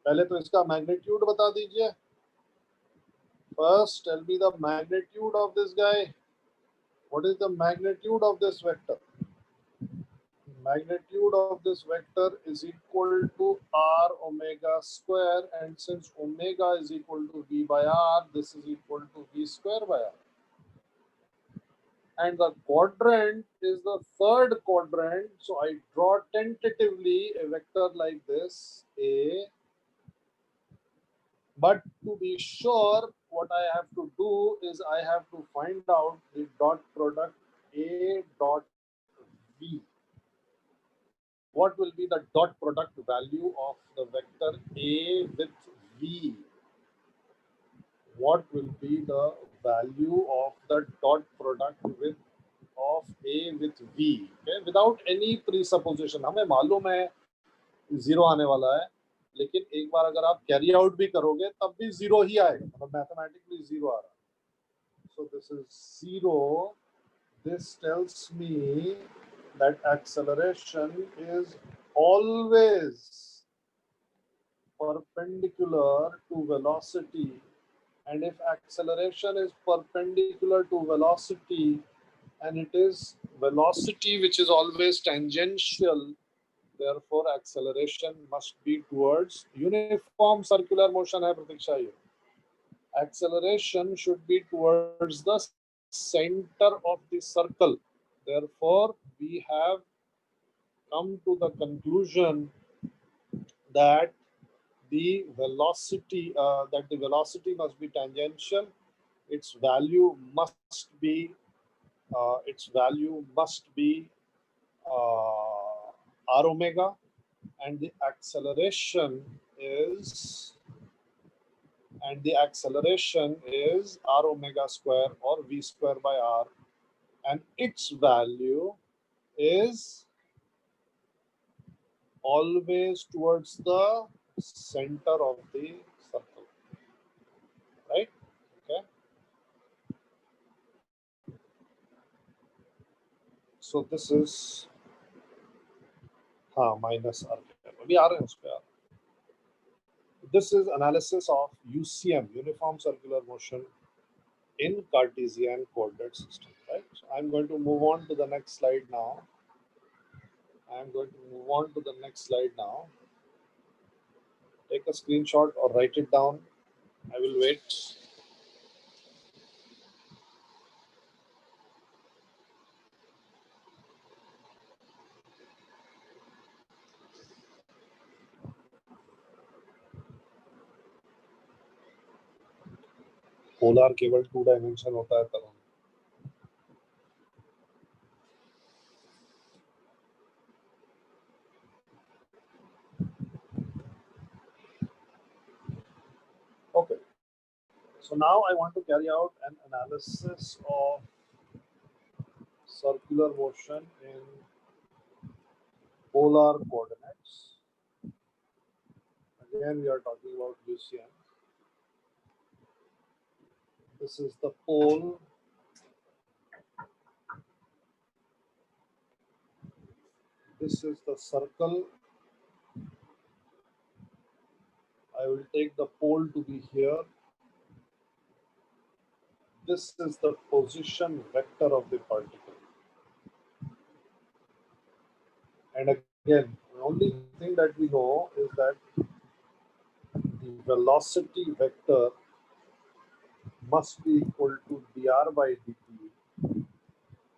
पहले तो इसका magnitude बता दीजिए. First tell me the magnitude of this guy. What is the magnitude of this vector? Magnitude of this vector is equal to R omega square, and since omega is equal to V by R, this is equal to V square by R. And the quadrant is the third quadrant, so I draw tentatively a vector like this, A. But to be sure, what I have to do is I have to find out the dot product A dot V. what will be the dot product value of the vector A with V? What will be the value of the dot product with of A with V? Okay, without any presupposition. हमें मालूम है zero आने वाला है, लेकिन एक बार अगर आप कैरी आउट भी करोगे तब भी जीरो ही आएगा, मतलब मैथमेटिकली जीरो आ रहा है. So this is zero. This tells me that acceleration is always perpendicular to velocity, and if acceleration is perpendicular to velocity and it is velocity which is always tangential, therefore acceleration must be towards uniform circular motion hai Pratiksha. Acceleration should be towards the center of the circle. Therefore we have come to the conclusion that the velocity must be tangential. Its value must be r omega, and the acceleration is r omega square or v square by r, and its value is always towards the center of the circle, right? Okay, so this is minus r. अभी आ रहे हैं उस पे यार. This is analysis of UCM, uniform circular motion in Cartesian coordinate system, right? So I'm going to move on to the next slide now. Take a screenshot or write it down. I will wait. Polar केवल 2 dimension होता है तब. Okay, so now I want to carry out an analysis of circular motion in polar coordinates. Again, we are talking about UCM. This is the pole. This is the circle. I will take the pole to be here. This is the position vector of the particle. And again, the only thing that we know is that the velocity vector must be equal to dr by dt.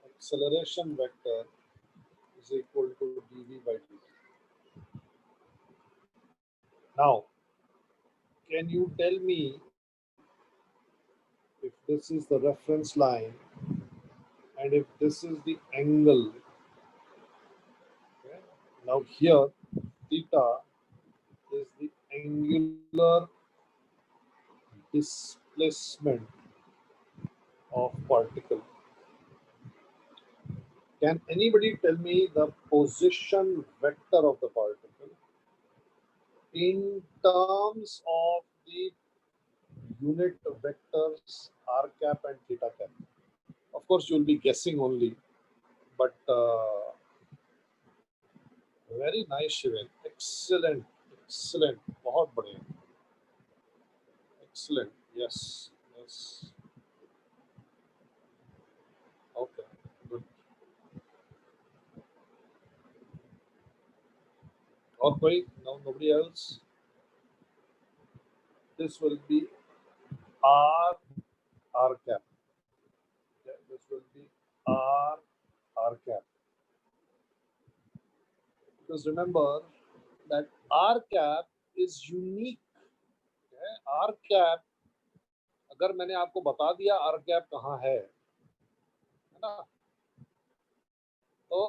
Acceleration vector is equal to dv by dt. Now, can you tell me if this is the reference line and if this is the angle? Okay. Now here, theta is the angular displacement of particle. Can anybody tell me the position vector of the particle in terms of the unit vectors r cap and theta cap? Of course, you will be guessing only, but very nice, Shivan. Excellent, excellent. बहुत बढ़िया. Excellent. Yes, yes. Okay, good. और कोई? No, nobody else. This will be r cap. Okay, this will be r cap. Because remember that r cap is unique. Okay? r cap, अगर मैंने आपको बता दिया r cap कहाँ है ना, तो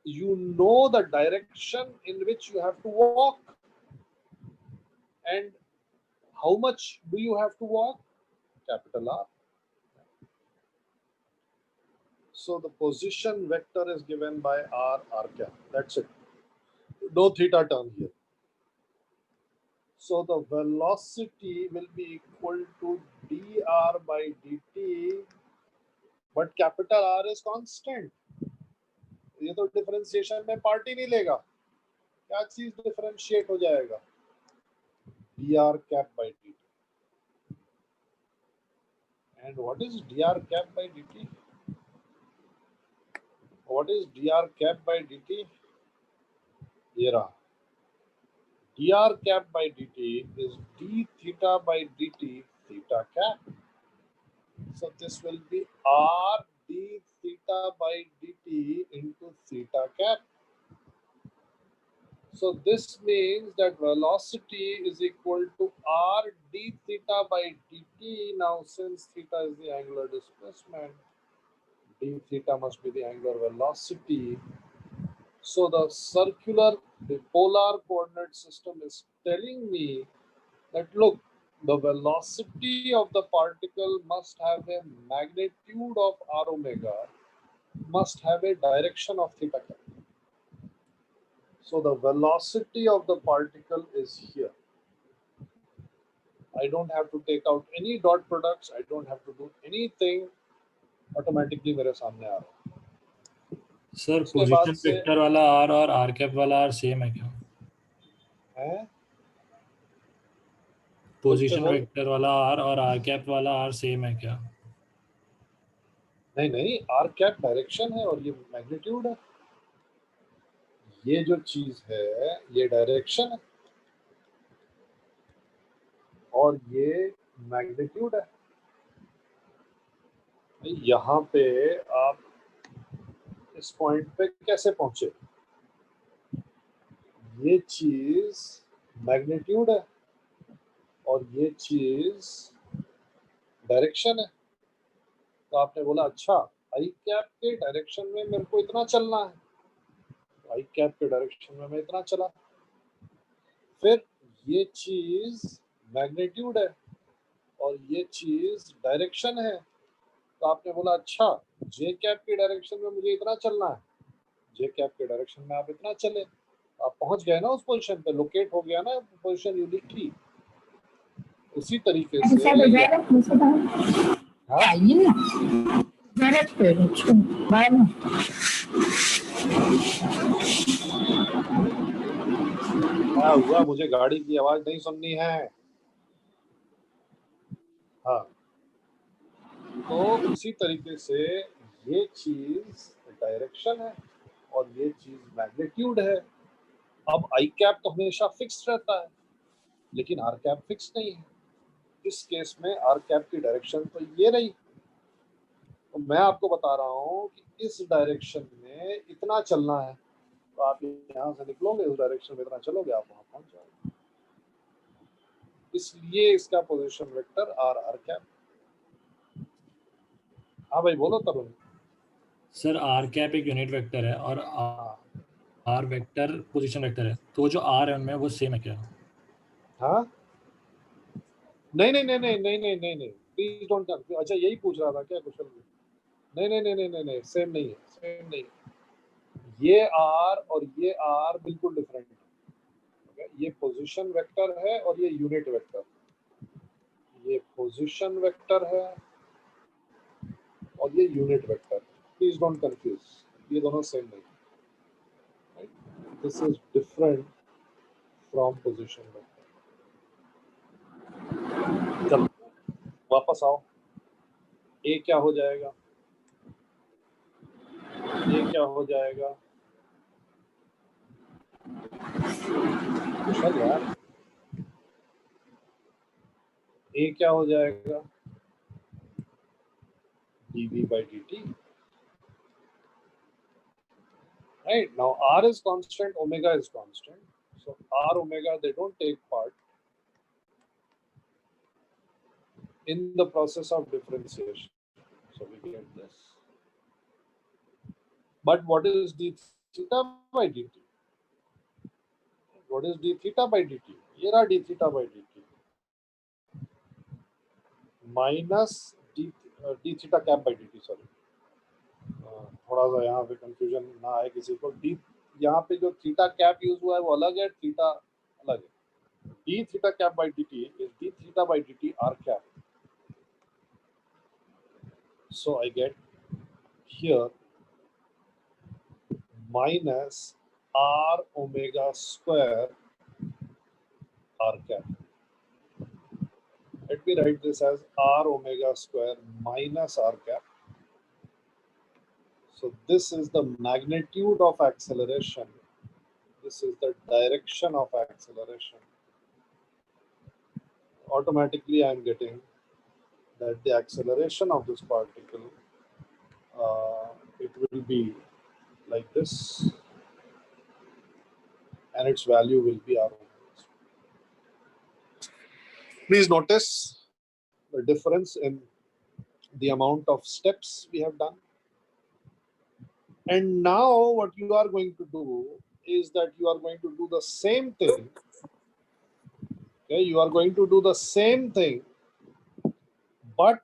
you know the direction in which you have to walk. And how much do you have to walk? Capital R. So the position vector is given by r cap. That's it. No theta term here. So the velocity will be equal to dr by dt, but capital R is constant. ये तो differentiation में part ही नहीं लेगा. क्या चीज differentiate हो जाएगा? dr cap by dt. And what is dr cap by dt? What is dr cap by dt? ये रहा. dr cap by dt is d theta by dt theta cap. So this will be r d theta by dt into theta cap. So this means that velocity is equal to r d theta by dt. Now since theta is the angular displacement, d theta must be the angular velocity. So the circular, the polar coordinate system is telling me that look, the velocity of the particle must have a magnitude of r omega, must have a direction of theta cap. So the velocity of the particle is here. I don't have to take out any dot products. I don't have to do anything. Automatically मेरे सामने आ रहा है. Sir उसके बाद position से vector वाला are और are cap वाला आर सेम है क्या? है पोजीशन बोल. वेक्टर वाला आर और आर कैप वाला आर सेम है क्या? नहीं नहीं, आर कैप डायरेक्शन है और ये मैग्नीट्यूड है. ये जो चीज है ये डायरेक्शन है और ये मैग्नीट्यूड है. यहाँ पे आप इस पॉइंट पे कैसे पहुंचे? ये चीज मैग्नीट्यूड है और ये चीज डायरेक्शन है. तो आपने बोला अच्छा आई कैप के डायरेक्शन में मेरे को इतना चलना है, तो आई कैप के डायरेक्शन में मैं इतना चला. फिर ये चीज मैग्नीट्यूड है और ये चीज डायरेक्शन है. तो आपने बोला अच्छा जे कैप की डायरेक्शन में मुझे इतना चलना है, जे कैप के डायरेक्शन में आप इतना चले, आप पहुंच गए ना उस पोजीशन पे, लोकेट हो गया ना पोजीशन यूनिकली. उसी तरीके से क्या हुआ? मुझे गाड़ी की आवाज नहीं सुननी है. हाँ, तो इसी तरीके से ये चीज डायरेक्शन है और ये चीज मैग्नीट्यूड है. अब आई कैप तो हमेशा फिक्स रहता है लेकिन आर कैप फिक्स नहीं है. इस केस में आर कैप की डायरेक्शन तो ये रही. तो मैं आपको बता रहा हूँ कि इस डायरेक्शन में इतना चलना है, तो आप यहाँ से निकलोगे उस डायरेक्शन में इतना चलोगे, आप वहां पहुंच जाओगे. इसलिए इसका position vector R R cap. हाँ भाई बोलो तरुण. सर आर कैप एक यूनिट वेक्टर है और आर वेक्टर पोजीशन वेक्टर है, तो जो आर है उनमें वो सेम है क्या? हाँ नहीं नहीं नहीं नहीं नहीं नहीं नहीं नहीं, प्लीज डोंट कंफ्यूज. अच्छा यही पूछ रहा था क्या कुशल? नहीं नहीं नहीं नहीं नहीं नहीं, सेम नहीं है, सेम नहीं है. ये आर और ये आर बिल्कुल डिफरेंट है. ये पोजीशन वेक्टर है और ये यूनिट वेक्टर. ये पोजीशन वेक्टर है और ये unit vector. Please don't confuse, ये दोनों सेम नहीं. This is different from position vector. चलो वापस आओ. ए क्या हो जाएगा? ये क्या हो जाएगा? कुशल यार, ए क्या हो जाएगा? dv by dt. Right, now r is constant, omega is constant, so r omega they don't take part in the process of differentiation, so we get this. But what is d theta by dt. What is d theta by dt? ये रहा d theta by dt minus d theta cap by dt. Sorry, थोड़ा सा यहाँ पे confusion ना आए किसी को. डी, यहाँ पे जो थीटा कैप यूज हुआ है वो अलग है, थीटा अलग है. D theta cap by D T is D theta by D T R cap. So I get here minus r omega square r cap. Let me write this as r omega square minus r cap. So this is the magnitude of acceleration. This is the direction of acceleration. Automatically I am getting that the acceleration of this particle, it will be like this, and its value will be r. Please notice the difference in the amount of steps we have done. And now what you are going to do is that you are going to do the same thing. Okay, you are going to do the same thing, but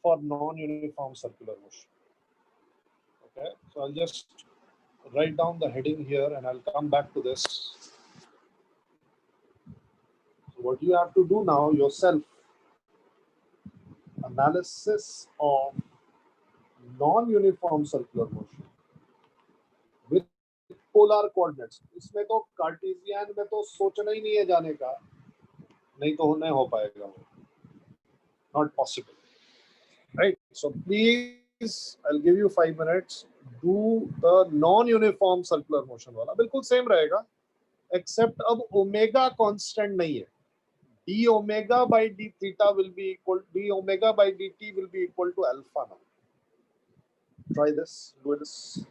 for non-uniform circular motion. Okay, so I'll just write down the heading here and I'll come back to this. So what you have to do now yourself, analysis of non-uniform circular motion with polar coordinates. इसमें तो Cartesian में तो सोचना ही नहीं है जाने का, नहीं तो नहीं हो पाएगा वो, not possible, right? So please, I'll give you 5 minutes. Do the non-uniform circular motion वाला, बिल्कुल same रहेगा, except अब ओमेगा constant नहीं है. d omega by d theta will be equal, d omega by dt will be equal to alpha now. Try this, do this.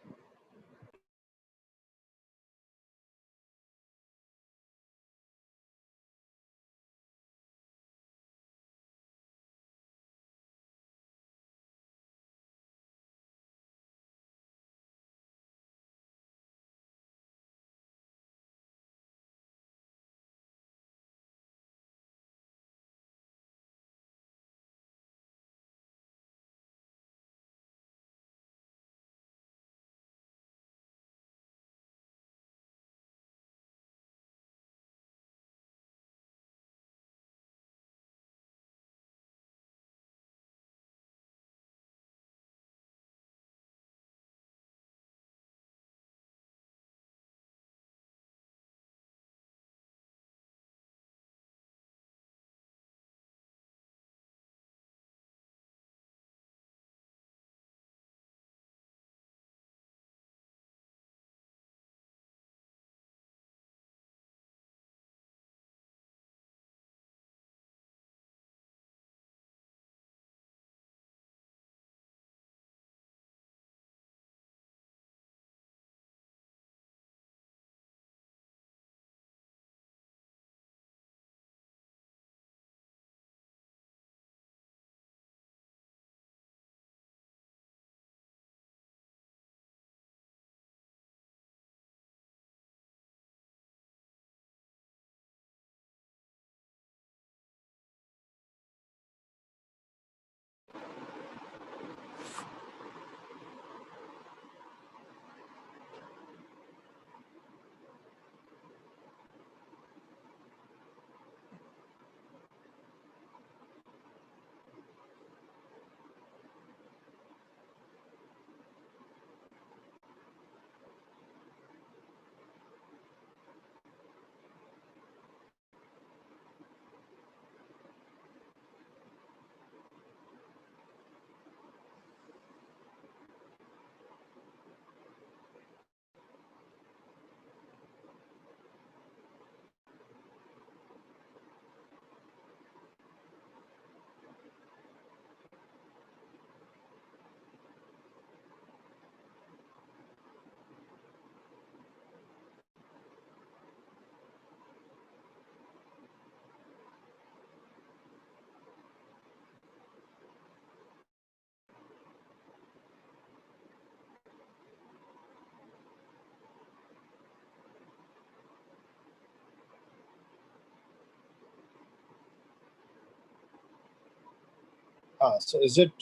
So is it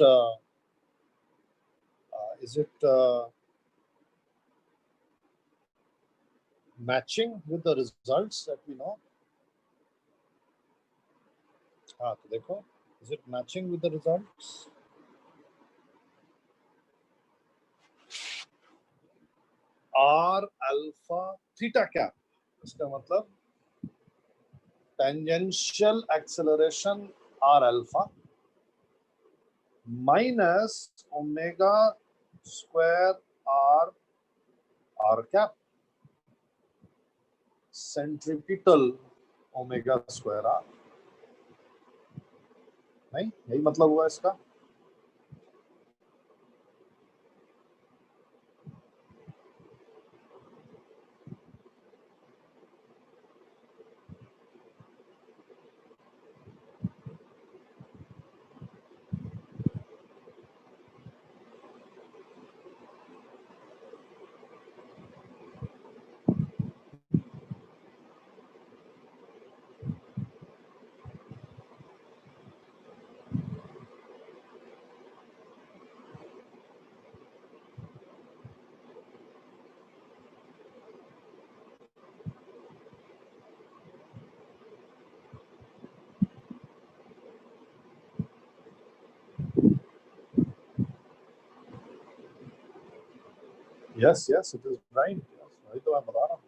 matching with the results that we know? तो देखो, is it matching with the results? R alpha theta cap, इसका मतलब tangential acceleration R alpha minus omega square R cap centripetal omega square R. नहीं, यही मतलब हुआ इसका. Yes, it is right. Yes, वही तो मैं बता रहा हूँ.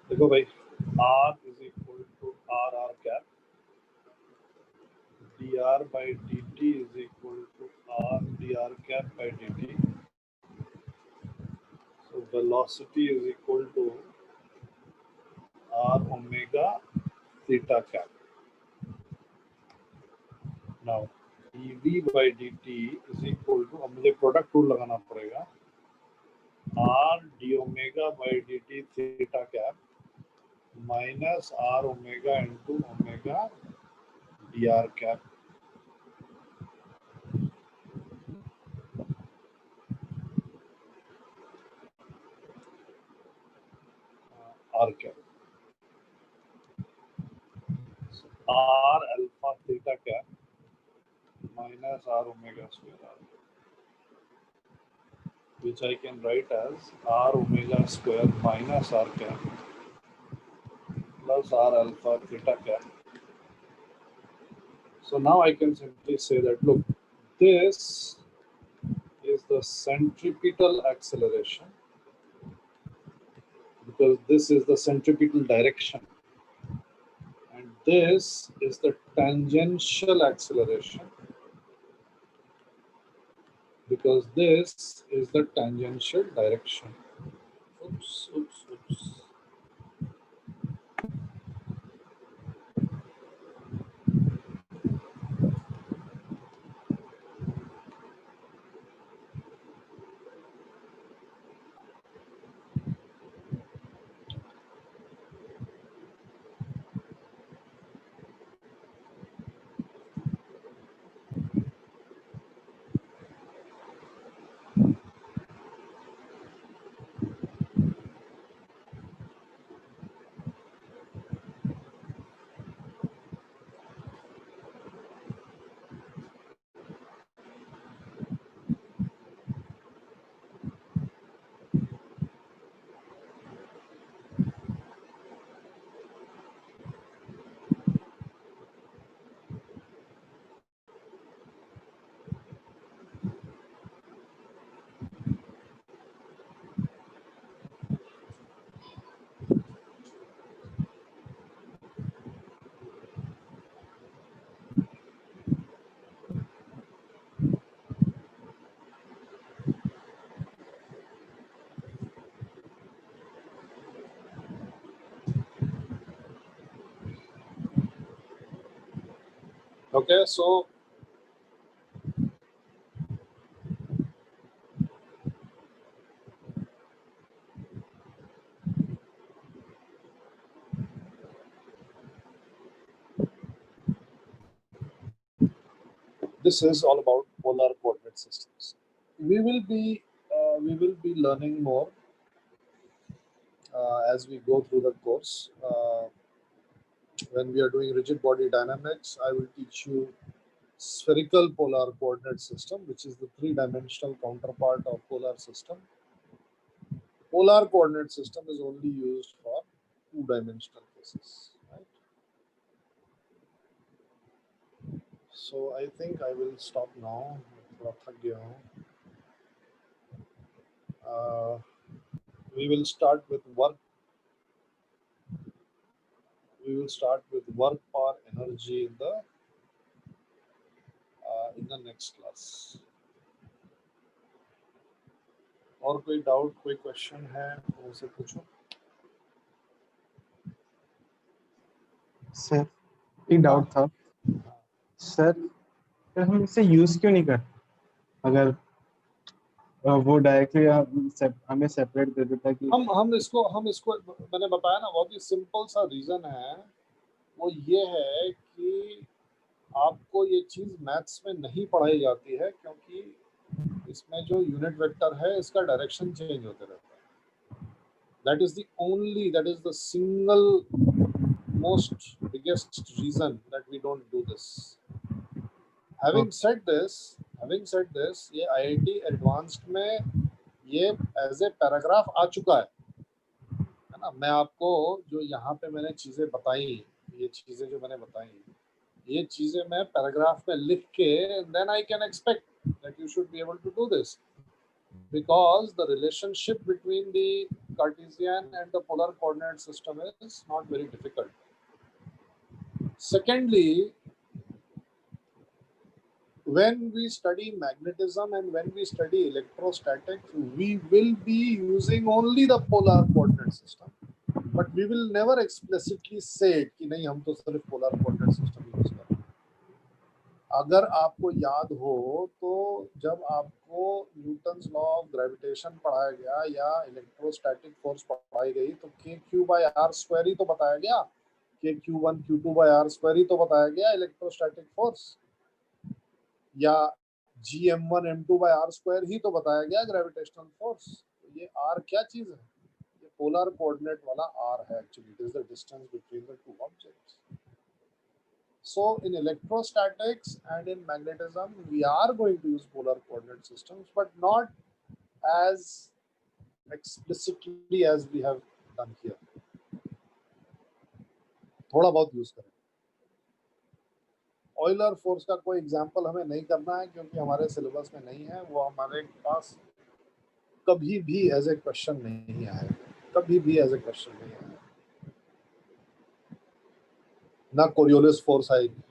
देखो भाई, R is equal to R cap. dr by dt is equal to R dr cap by dt. So velocity is equal to R omega theta cap. Now dv by dt is equal to, अब मुझे product rule लगाना पड़ेगा, R d omega by dt theta cap minus R omega into omega dr cap. R cap. So R alpha theta cap minus R omega square R, which I can write as R omega square minus R cap plus R alpha theta cap. So now I can simply say that, look, this is the centripetal acceleration, because this is the centripetal direction, and this is the tangential acceleration, because this is the tangential direction. Oops. Okay, so this is all about polar coordinate systems. We will be learning more as we go through the course. When we are doing rigid body dynamics, I will teach you spherical polar coordinate system, which is the three-dimensional counterpart of polar system. Polar coordinate system is only used for two-dimensional cases, right? So I think I will stop now. थोड़ा थक गया हूँ. We will start with work. We will start with work power energy in the next class. और कोई doubt, कोई question है तो मुझसे पूछो. सर एक डाउट था सर, फिर हम इसे यूज क्यों नहीं करते? अगर वो डायरेक्टली हमें सेपरेट दे देता कि हम इसको मैंने बताया ना, बहुत ही सिंपल सा रीजन है. वो ये है कि आपको ये चीज मैथ्स में नहीं पढ़ाई जाती है, क्योंकि इसमें जो यूनिट वेक्टर है इसका डायरेक्शन चेंज होते रहता है. That is the single most biggest reason that we don't do this. Having said this, ये आईआईटी एडवांस्ड में ये एज ए पैराग्राफ आ चुका है ना. मैं आपको जो यहाँ पे मैंने चीजें बताई, ये चीजें जो मैंने बताई, ये चीजें मैं पैराग्राफ में लिख के, then I can expect that you should be able to do this, because the relationship between the Cartesian and the polar coordinate system is not very difficult. Secondly, when we study magnetism and when we study electrostatics, we will be using only the polar coordinate system, but we will never explicitly say कि नहीं हम तो सिर्फ polar coordinate system use कर रहे हैं. अगर आपको याद हो तो जब आपको न्यूटन्स लॉ ऑफ ग्रेविटेशन पढ़ाया गया या इलेक्ट्रोस्टैटिक फोर्स पढ़ाई गई, तो k/r² ही तो बताया गया, kq1 q2/r² ही तो बताया गया इलेक्ट्रोस्टैटिक फोर्स, या gm1 m2/r² ही तो बताया गया ग्रेविटेशनल फोर्स. ये r क्या चीज है? ये पोलर कोऑर्डिनेट वाला r है. Actually it is the distance between the two objects. So in electrostatics and in magnetism, we are going to use polar coordinate systems, but not as explicitly as we have done here. थोड़ा बहुत use करें. Euler force का कोई example हमें नहीं करना है, क्योंकि हमारे सिलेबस में नहीं है. वो हमारे पास कभी भी एज ए क्वेश्चन नहीं आया, कभी भी एज ए क्वेश्चन नहीं आया. ना कोरियोलिस फोर्स आएगी,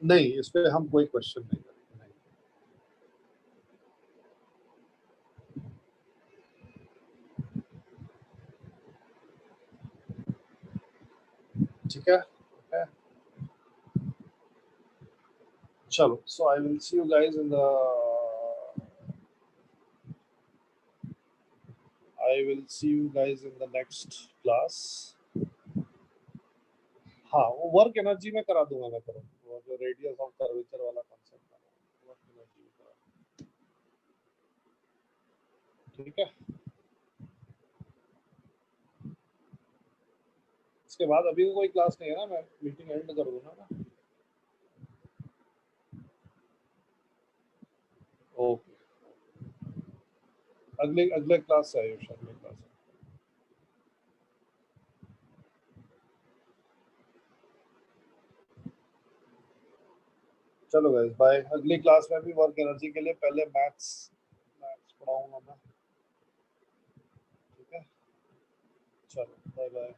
नहीं, इस पे हम कोई क्वेश्चन नहीं करेंगे. नहीं. ठीक है. चलो, so I will see you guys in the next class. हाँ, वो वर्क एनर्जी में करा दूंगा मैं, करूँ वो जो रेडियस ऑफ कर्वेचर वाला कॉन्सेप्ट है, वर्क एनर्जी में करा. ठीक है. इसके बाद अभी कोई क्लास नहीं है ना, मैं मीटिंग एंड कर दूंगा ना. ओके, अगले क्लास से आयुष, अगले क्लास से. चलो गाइस, बाय. अगली क्लास में भी वर्क एनर्जी के लिए पहले मैथ्स पढ़ाऊंगा मैं. ठीक है. चलो, बाय बाय.